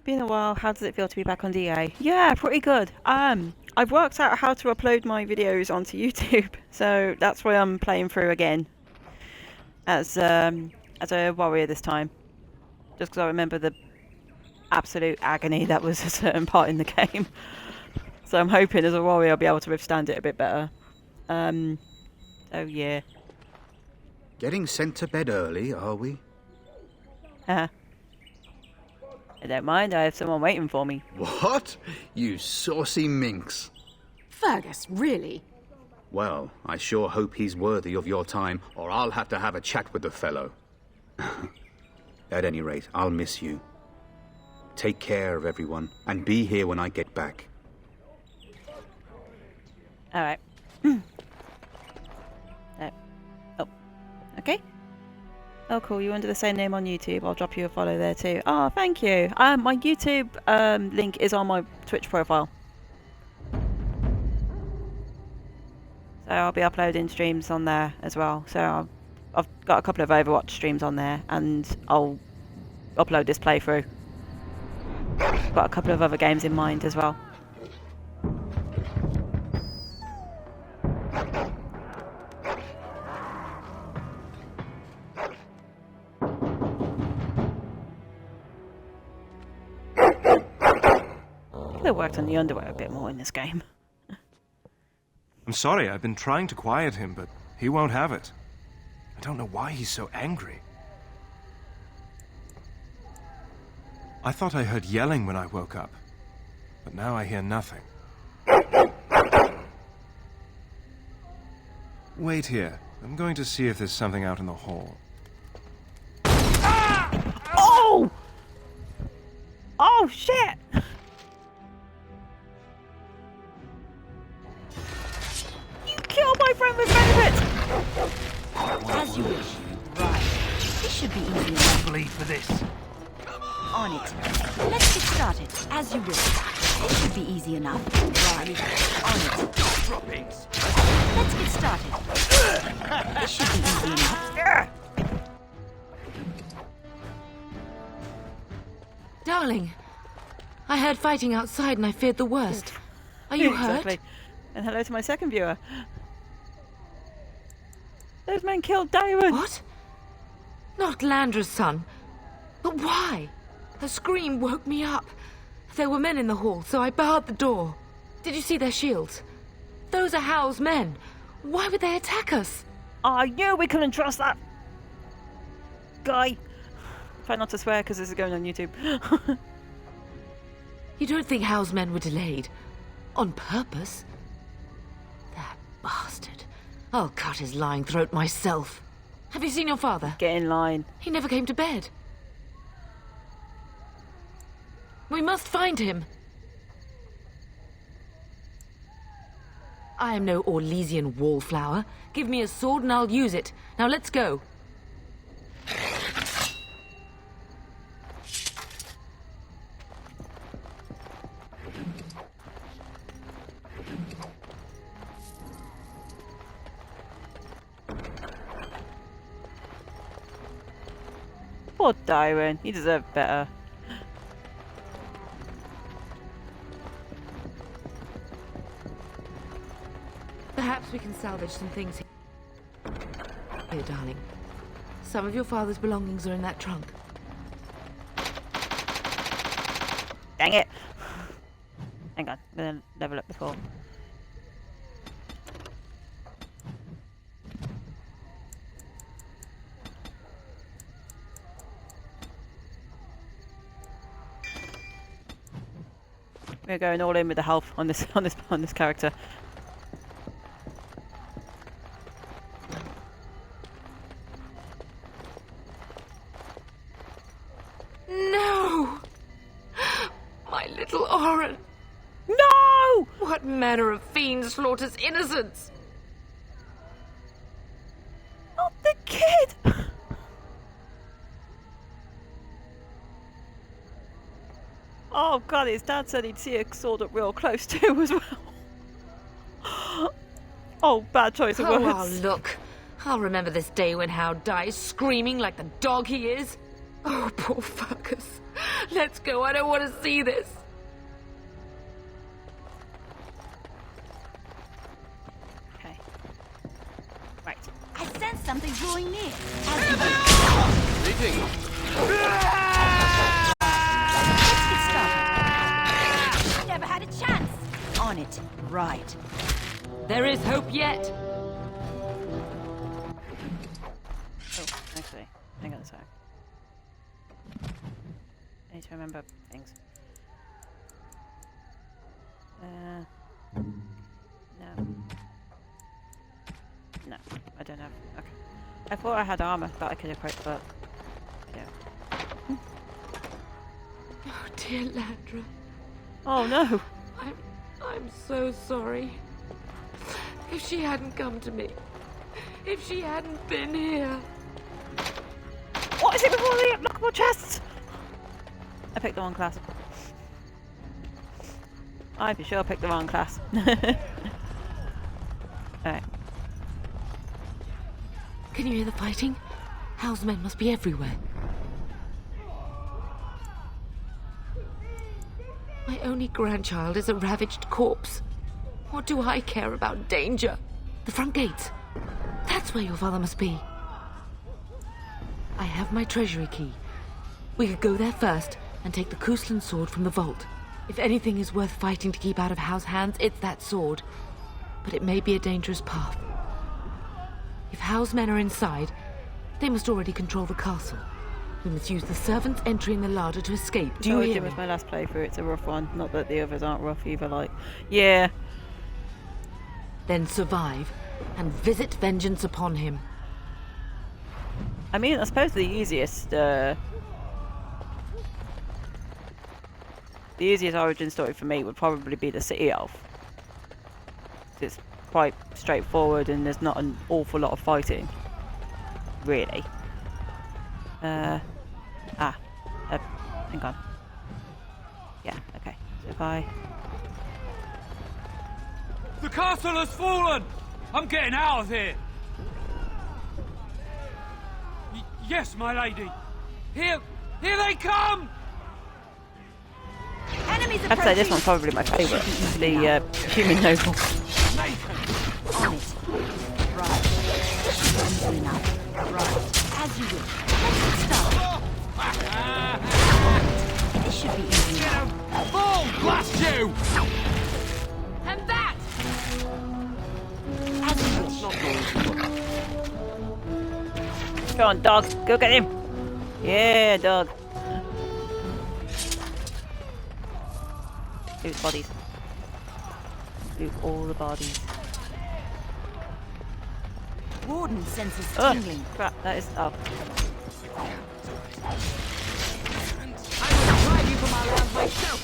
Been a while. How does it feel to be back on DA? Yeah, pretty good. I've worked out how to upload my videos onto YouTube, so that's why I'm playing through again as a warrior this time. Just because I remember the absolute agony that was a certain part in the game. So I'm hoping as a warrior I'll be able to withstand it a bit better. So yeah. Getting sent to bed early, are we? I don't mind, I have someone waiting for me. What? You saucy minx. Fergus, really? Well, I sure hope he's worthy of your time, or I'll have to have a chat with the fellow. At any rate, I'll miss you. Take care of everyone, and be here when I get back. Alright. Oh. Okay. Oh, cool. You under the same name on YouTube. I'll drop you a follow there too. Oh, thank you. My YouTube link is on my Twitch profile. So I'll be uploading streams on there as well. So I've got a couple of Overwatch streams on there, and I'll upload this playthrough. Got a couple of other games in mind as well. Could have worked on the underwear a bit more in this game. I'm sorry, I've been trying to quiet him, but he won't have it. I don't know why he's so angry. I thought I heard yelling when I woke up, but now I hear nothing. Wait here. I'm going to see if there's something out in the hall. Oh! Oh, shit! You killed my friend with benefits! As you wish. Right. This should be easy enough. Bleed for this. On it. Let's get started. As you wish. This should be easy enough. Right. On it. Droppings. Let's get started. This should be easy enough. Darling, I heard fighting outside and I feared the worst. Are you hurt? Exactly. And hello to my second viewer. Those men killed Daewon. What? Not Landra's son. But why? Her scream woke me up. There were men in the hall, so I barred the door. Did you see their shields? Those are Hal's men. Why would they attack us? I knew we couldn't trust that guy. Try not to swear because this is going on YouTube. You don't think Hal's men were delayed? On purpose? That bastard. I'll cut his lying throat myself. Have you seen your father? Get in line. He never came to bed. We must find him. I am no Orlesian wallflower. Give me a sword and I'll use it. Now let's go. Poor Daewon. He deserved better. Perhaps we can salvage some things here, darling. Some of your father's belongings are in that trunk. Dang it. Hang on. I'm gonna level up before. We're going all in with the health on this character. No! My little Oren! No! What manner of fiend slaughters innocents? Not the kid! Oh god, his dad said he'd see a sword up real close too as well. Oh, bad choice of words. Oh, look. I'll remember this day when Hal dies screaming like the dog he is. Oh, poor Fergus. Let's go. I don't want to see this. Okay. Right. I sense something drawing near. Meeting. Let's get started. Never had a chance. On it. Right. There is hope yet. Oh, actually, hang on a sec. I need to remember things. No. No, I don't have. Okay. I thought I had armor that I could equip, but yeah. Oh, dear Landra. Oh no! I'm so sorry. If she hadn't come to me, if she hadn't been here. What is it with all the unlockable chests? I picked the wrong class. I for sure picked the wrong class. Alright. Can you hear the fighting? Hal's men must be everywhere. My only grandchild is a ravaged corpse. What do I care about danger? The front gates. That's where your father must be. I have my treasury key. We could go there first and take the Kuslan sword from the vault. If anything is worth fighting to keep out of Hal's hands, it's that sword. But it may be a dangerous path. If Hal's men are inside, they must already control the castle. We must use the servants entering the larder to escape. Do you hear It me? was my last playthrough. It's a rough one. Not that the others aren't rough either. Like, yeah. Then survive and visit vengeance upon him. I mean, I suppose the easiest origin story for me would probably be the City Elf. It's quite straightforward and there's not an awful lot of fighting, really. Hang on. Yeah, okay. So if I... The castle has fallen! I'm getting out of here! Yes, my lady! Here they come! Enemies I'd say this one's probably my favourite. The human noble. On it. Right. Easy enough. Right. As you wish. Let's start. This should be easy enough. Fall! Blast you! And that! As you wish. Go on, dog. Go get him. Yeah, dog. Loot bodies. Loot all the bodies. Warden senses Oh, tingling. crap. That is... Oh. I will drive you from our land myself.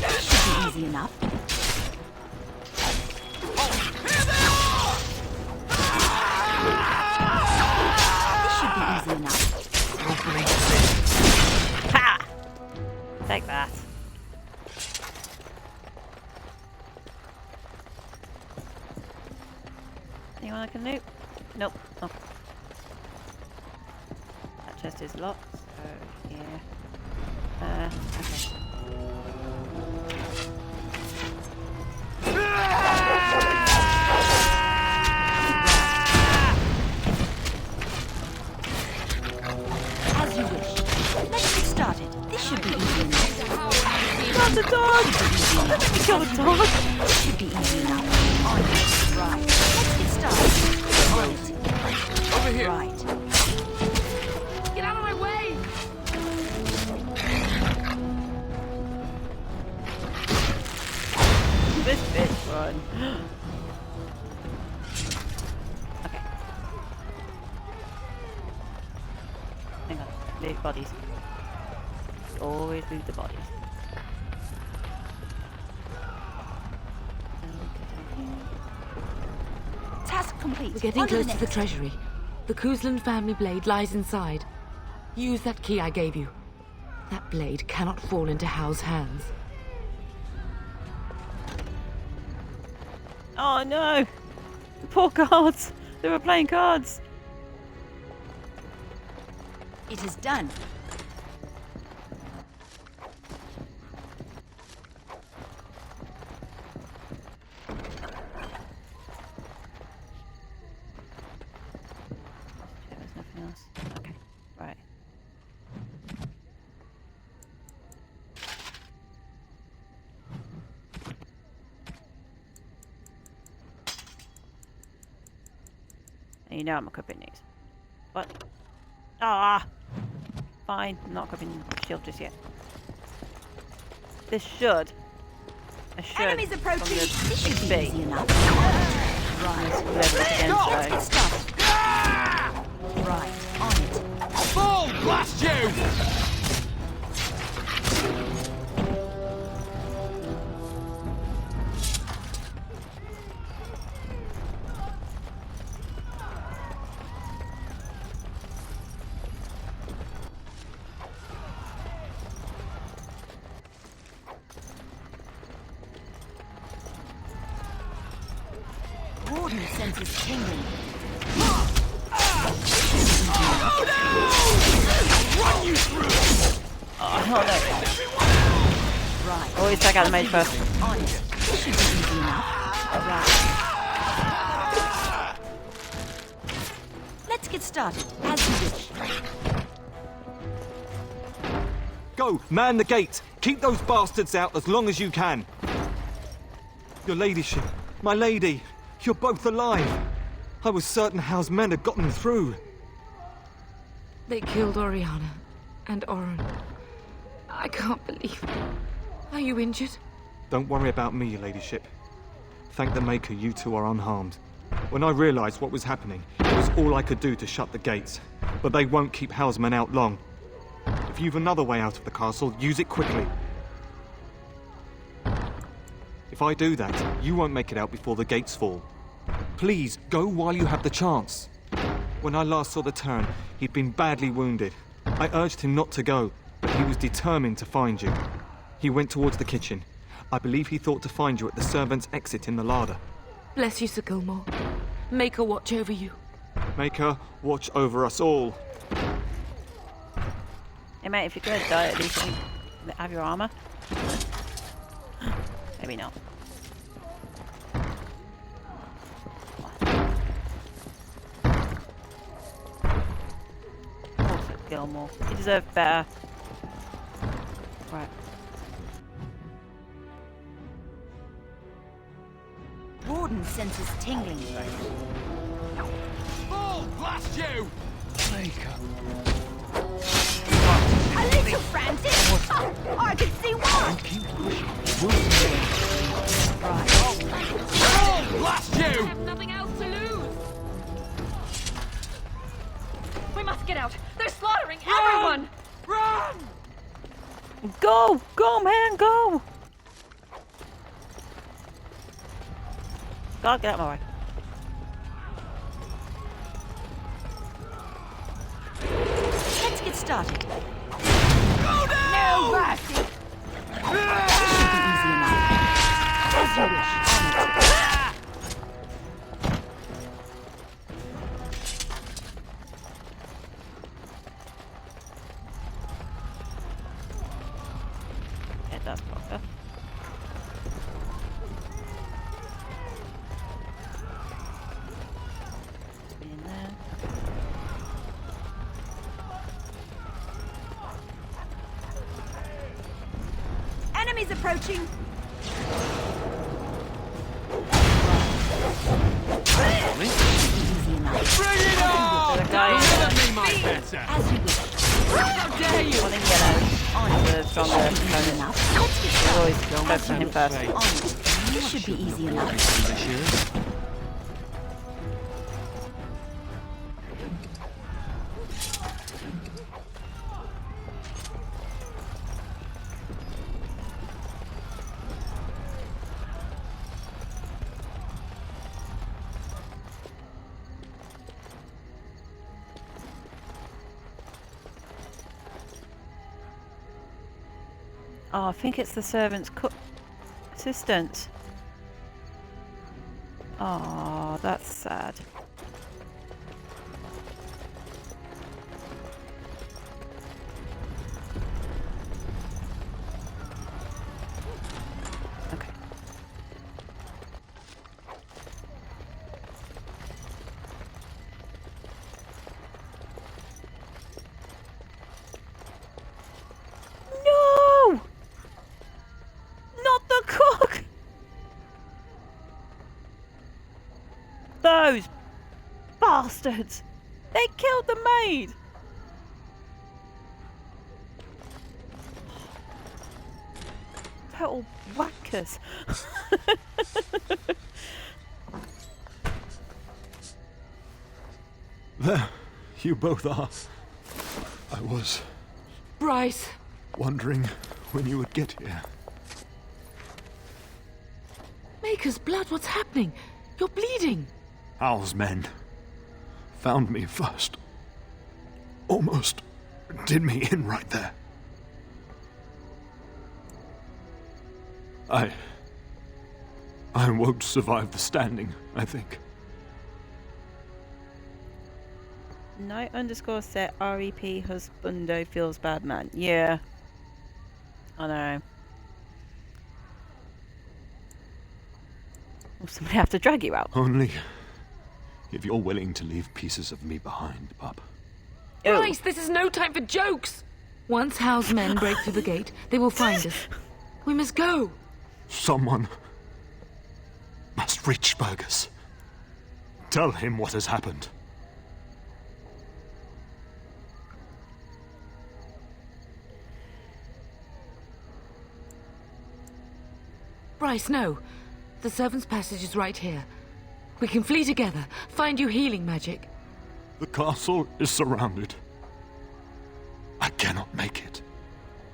This should be easy enough. This should be easy enough. Ha! Take that. Anyone I can loot? Nope. Oh. That chest is locked, so yeah. Okay. As you wish. Let's get started. This should be easy enough. Not the dog! Let me kill the dog! This should be easy enough. On it. Right. Let's get started. On it. Over here. Right. Get out of my way! This bitch run. Okay. Hang on. Loot bodies. Always loot the bodies. Task complete. We're getting On close to the next. treasury. The Kuslan family blade lies inside. Use that key I gave you. That blade cannot fall into Hal's hands. Oh no! The poor cards! They were playing cards! It is done. There's nothing else. Okay, right. And you know I'm equipping these. What? Ah! Fine, I'm not equipping shield just yet. This should. I should. Enemies approaching. from the This should be XP. easy enough. Right. Whatever it's again, Let's get so. started. Right. On it. Fall! Blast you! Warden senses tingling. Run you through! Oh, no. Right. Always check out the mage first. On it. This should be easy enough. Right. Let's get started, as you wish. Go, man the gate. Keep those bastards out as long as you can. Your ladyship, my lady, you're both alive. I was certain Hal's men had gotten through. They killed Oriana and Oren. I can't believe it. Are you injured? Don't worry about me, your ladyship. Thank the Maker you two are unharmed. When I realized what was happening, it was all I could do to shut the gates. But they won't keep Hal's men out long. If you've another way out of the castle, use it quickly. If I do that, you won't make it out before the gates fall. Please, go while you have the chance. When I last saw the Terran, he'd been badly wounded. I urged him not to go, but he was determined to find you. He went towards the kitchen. I believe he thought to find you at the servants' exit in the larder. Bless you, Sir Gilmore. Make her watch over you. Make her watch over us all. Hey mate, if you're gonna die at least have your armor. Maybe not. Also Gilmore. You deserve better. Right. Warden senses tingling. Oh, blast you! Maker. A little frantic. Oh, I can see why. Right. Oh, blast you! I have nothing else to lose. We must get out. They're slaughtering everyone. Run! Go! Go, man, go! God, get out of my way. Let's get started. Go down! No mercy. This should be easy enough. As you wish. On it. Yeah, that's proper. In there. Enemies approaching. Easy enough. Bring it on! The guy Never be my better! As you wish. How dare you! one in yellow is the stronger opponent. Enough. Let's get We'll always started. go for him first. On it. This should be easy enough. Oh, I think it's the servant's cook assistant. Oh, that's sad. Okay. No! Not the cook! Those bastards! They killed the maid! Total whackers. There, you both are. I was Bryce. wondering when you would get here. Maker's blood, what's happening? You're bleeding. Hal's men found me first. Almost did me in right there. I won't survive the standing, I think. Knight _ set REP husbando feels bad man. Yeah. I know. Will somebody have to drag you out? Only if you're willing to leave pieces of me behind, pup. Bryce, this is no time for jokes! Once Howe's men break through the gate, they will find us. We must go. Someone must reach Fergus. Tell him what has happened. Bryce, no. The servant's passage is right here. We can flee together, find you healing magic. The castle is surrounded. I cannot make it.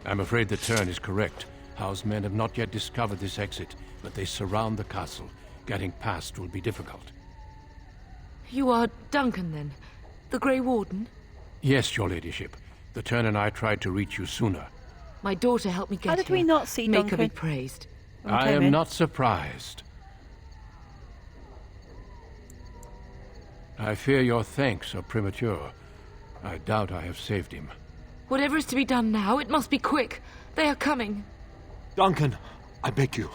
I'm afraid the Turn is correct. Howe's men have not yet discovered this exit, but they surround the castle. Getting past will be difficult. You are Duncan, then? The Grey Warden? Yes, your ladyship. The Turn and I tried to reach you sooner. My daughter helped me get here. How did we not see Make Duncan? her be praised. I am not surprised. I fear your thanks are premature. I doubt I have saved him. Whatever is to be done now, it must be quick. They are coming. Duncan, I beg you.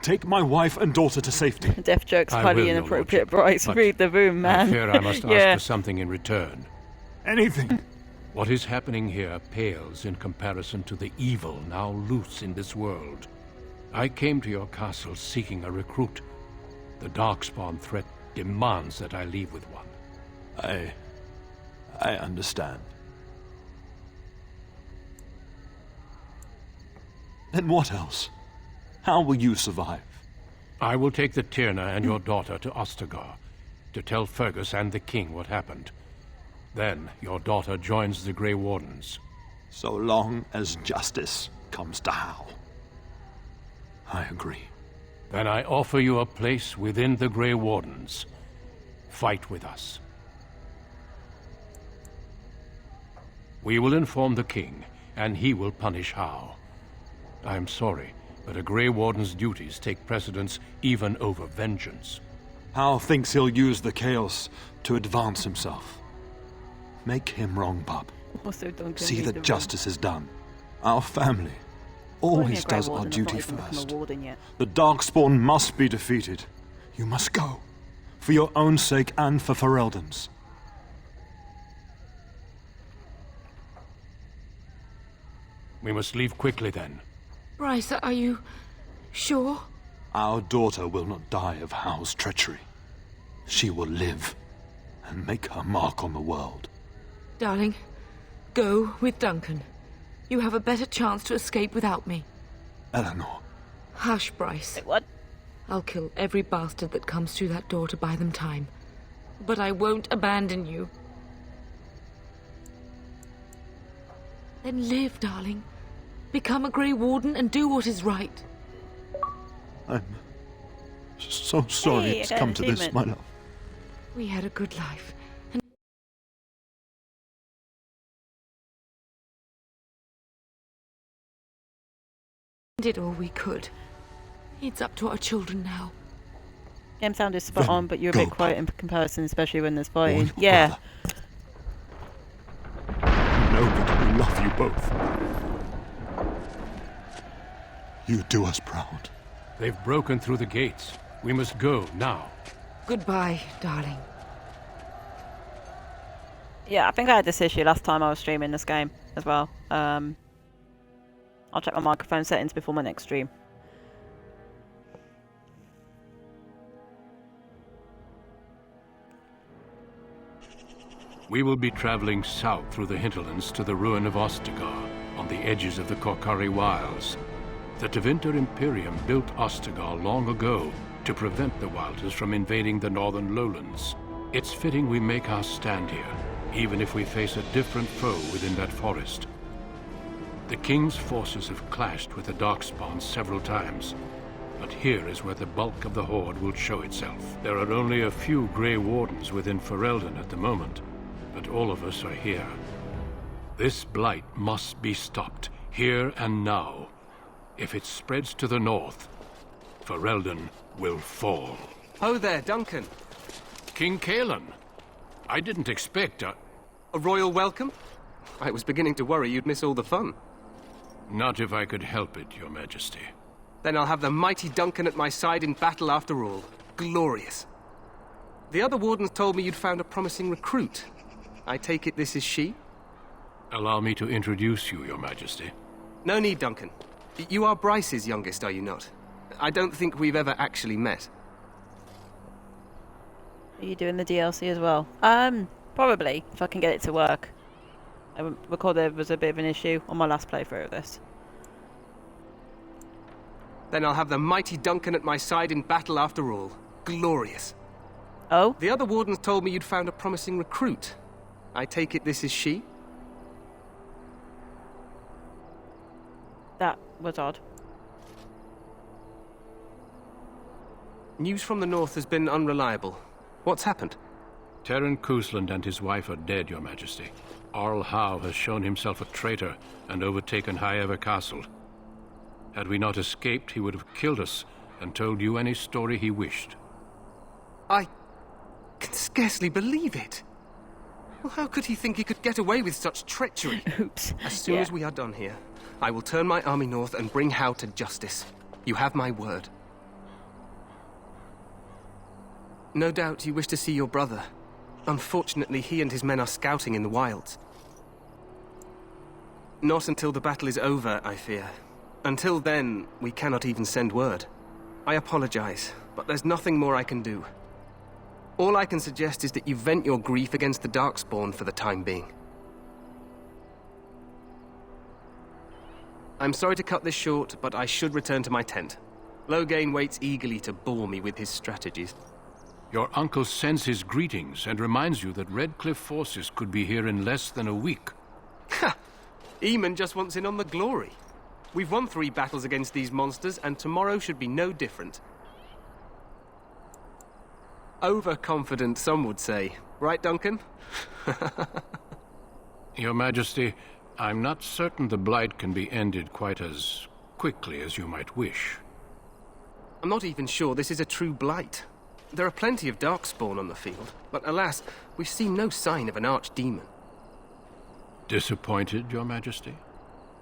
Take my wife and daughter to safety. Death joke's I highly will, Your inappropriate, Lordship, Bryce. but Read the room, man. I fear I must ask for something in return. Anything. What is happening here pales in comparison to the evil now loose in this world. I came to your castle seeking a recruit. The Darkspawn threat demands that I leave with one. I understand. Then what else? How will you survive? I will take the Tyrna and your daughter to Ostagar to tell Fergus and the king what happened. Then your daughter joins the Grey Wardens. So long as justice comes to Howe. I agree. Then I offer you a place within the Grey Wardens. Fight with us. We will inform the king, and he will punish Howe. I am sorry, but a Grey Warden's duties take precedence even over vengeance. Howe thinks he'll use the chaos to advance himself. Make him wrong, pup. Also, don't See that justice is done. Our family always does our duty first. The Darkspawn must be defeated. You must go. For your own sake and for Ferelden's. We must leave quickly then. Bryce, are you sure? Our daughter will not die of Howe's treachery. She will live and make her mark on the world. Darling, go with Duncan. You have a better chance to escape without me. Eleanor. Hush, Bryce. Wait, what? I'll kill every bastard that comes through that door to buy them time. But I won't abandon you. Then live, darling. Become a Grey Warden and do what is right. I'm so sorry it's come to this, my love. We had a good life. Did all we could. It's up to our children now. Game sound is spot on, but you're a go, bit quiet in comparison, especially when there's fighting. Yeah. Know that we love you both. You do us proud. They've broken through the gates. We must go now. Goodbye, darling. Yeah, I think I had this issue last time I was streaming this game as well. I'll check my microphone settings before my next stream. We will be traveling south through the hinterlands to the ruin of Ostagar, on the edges of the Korcari Wilds. The Tevinter Imperium built Ostagar long ago to prevent the Wilders from invading the northern lowlands. It's fitting we make our stand here, even if we face a different foe within that forest. The King's forces have clashed with the Darkspawn several times, but here is where the bulk of the Horde will show itself. There are only a few Grey Wardens within Ferelden at the moment, but all of us are here. This blight must be stopped, here and now. If it spreads to the north, Ferelden will fall. Oh there, Duncan. King Cailan. I didn't expect A royal welcome? I was beginning to worry you'd miss all the fun. Not if I could help it, Your Majesty. Then I'll have the mighty Duncan at my side in battle after all. Glorious. The other wardens told me you'd found a promising recruit. I take it this is she? Allow me to introduce you, Your Majesty. No need, Duncan. You are Bryce's youngest, are you not? I don't think we've ever actually met. Are you doing the DLC as well? Probably, if I can get it to work. I recall there was a bit of an issue on my last playthrough of this. Then I'll have the mighty Duncan at my side in battle after all. Glorious. Oh? The other wardens told me you'd found a promising recruit. I take it this is she? That was odd. News from the north has been unreliable. What's happened? Terran Cousland and his wife are dead, Your Majesty. Arl Howe has shown himself a traitor and overtaken Highever Castle. Had we not escaped, he would have killed us and told you any story he wished. I can scarcely believe it. Well, how could he think he could get away with such treachery? Oops. As soon as we are done here, I will turn my army north and bring Howe to justice. You have my word. No doubt you wish to see your brother. Unfortunately, he and his men are scouting in the wilds. Not until the battle is over, I fear. Until then, we cannot even send word. I apologize, but there's nothing more I can do. All I can suggest is that you vent your grief against the Darkspawn for the time being. I'm sorry to cut this short, but I should return to my tent. Loghain waits eagerly to bore me with his strategies. Your uncle sends his greetings and reminds you that Redcliffe forces could be here in less than a week. Ha! Eamon just wants in on the glory. We've won 3 battles against these monsters, and tomorrow should be no different. Overconfident, some would say. Right, Duncan? Your Majesty, I'm not certain the Blight can be ended quite as quickly as you might wish. I'm not even sure this is a true Blight. There are plenty of Darkspawn on the field, but alas, we've seen no sign of an archdemon. Disappointed, Your Majesty?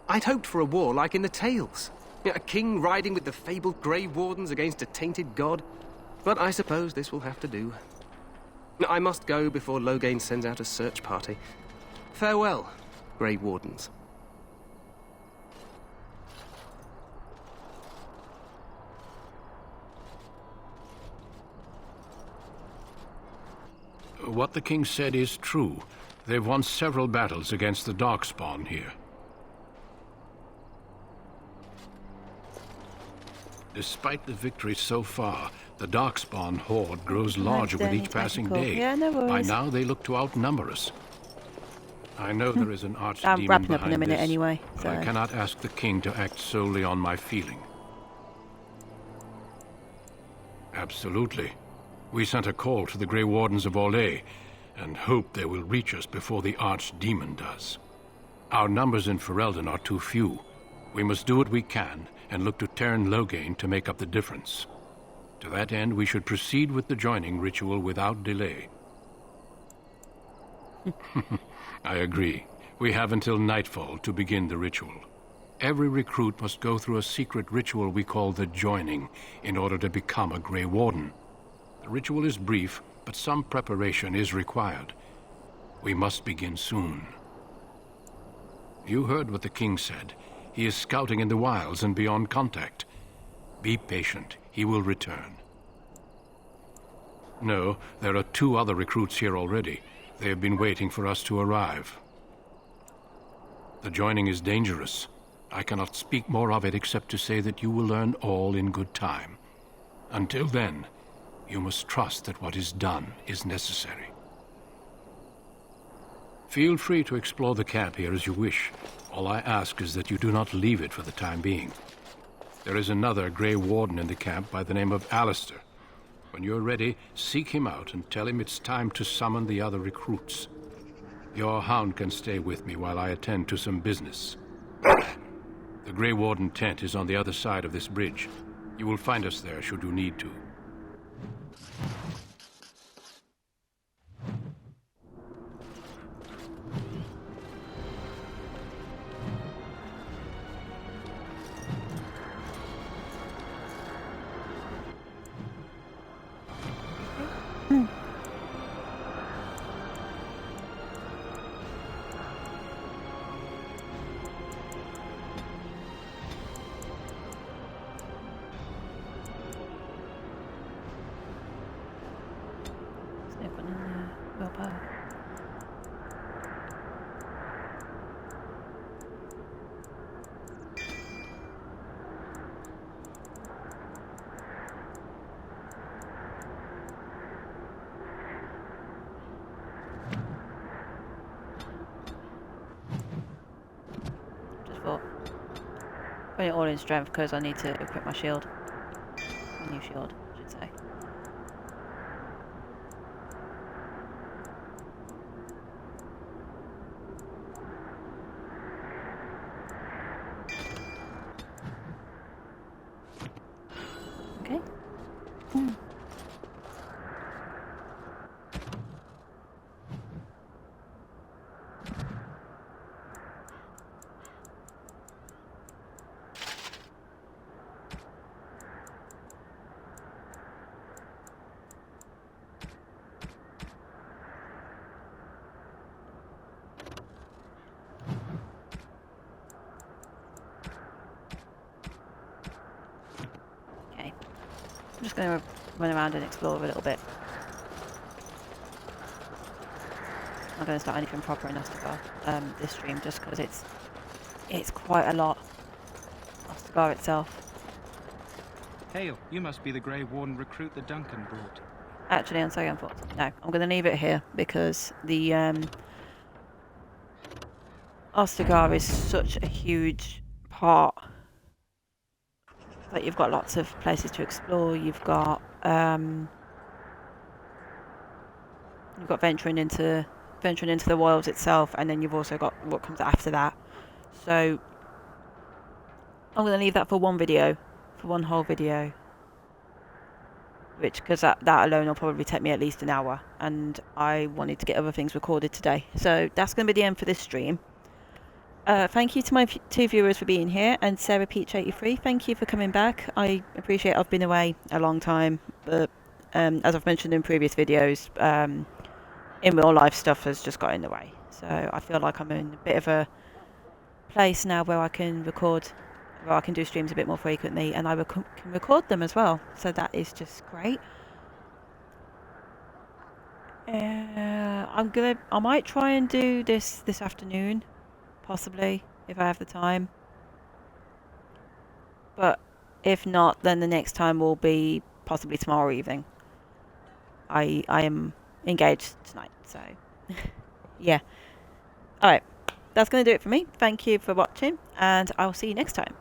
I'd hoped for a war like in the tales. A king riding with the fabled Grey Wardens against a tainted god. But I suppose this will have to do. I must go before Loghain sends out a search party. Farewell, Grey Wardens. What the king said is true. They've won several battles against the Darkspawn here. Despite the victory so far, the Darkspawn horde grows larger with each passing day. Yeah, no worries. By now, they look to outnumber us. I know there is an archdemon I'm wrapping up in a behind minute this, anyway. but I cannot ask the king to act solely on my feeling. Absolutely. We sent a call to the Grey Wardens of Orlais, and hope they will reach us before the archdemon does. Our numbers in Ferelden are too few. We must do what we can, and look to Teyrn Loghain to make up the difference. To that end, we should proceed with the joining ritual without delay. I agree. We have until nightfall to begin the ritual. Every recruit must go through a secret ritual we call the joining in order to become a Grey Warden. The ritual is brief, but some preparation is required. We must begin soon. You heard what the king said. He is scouting in the wilds and beyond contact. Be patient. He will return. No, there are 2 other recruits here already. They have been waiting for us to arrive. The joining is dangerous. I cannot speak more of it except to say that you will learn all in good time. Until then, you must trust that what is done is necessary. Feel free to explore the camp here as you wish. All I ask is that you do not leave it for the time being. There is another Grey Warden in the camp by the name of Alistair. When you're ready, seek him out and tell him it's time to summon the other recruits. Your hound can stay with me while I attend to some business. The Grey Warden tent is on the other side of this bridge. You will find us there should you need to. Willpower. Just thought. Put it all in strength because I need to equip my shield. A new shield, I should say. Okay. I'm just going to run around and explore a little bit. I'm not going to start anything proper in Ostagar this stream, just because it's quite a lot. Ostagar itself. Hale, you must be the Grey Warden recruit that Duncan brought. Actually, on second thought, no. I'm going to leave it here because the Ostagar is such a huge part. Like, you've got lots of places to explore. You've got venturing into the wilds itself, and then you've also got what comes after that. So I'm going to leave that for one video, for one whole video, because that alone will probably take me at least an hour, and I wanted to get other things recorded today. So that's going to be the end for this stream. Thank you to my two viewers for being here, and Sarah Peach 83, thank you for coming back. I appreciate I've been away a long time, but as I've mentioned in previous videos, in real life stuff has just got in the way. So I feel like I'm in a bit of a place now where I can record, where I can do streams a bit more frequently, and I can record them as well. So that is just great. I might try and do this afternoon. Possibly, if I have the time. But if not, then the next time will be possibly tomorrow evening. I am engaged tonight, so yeah. Alright, that's going to do it for me. Thank you for watching, and I will see you next time.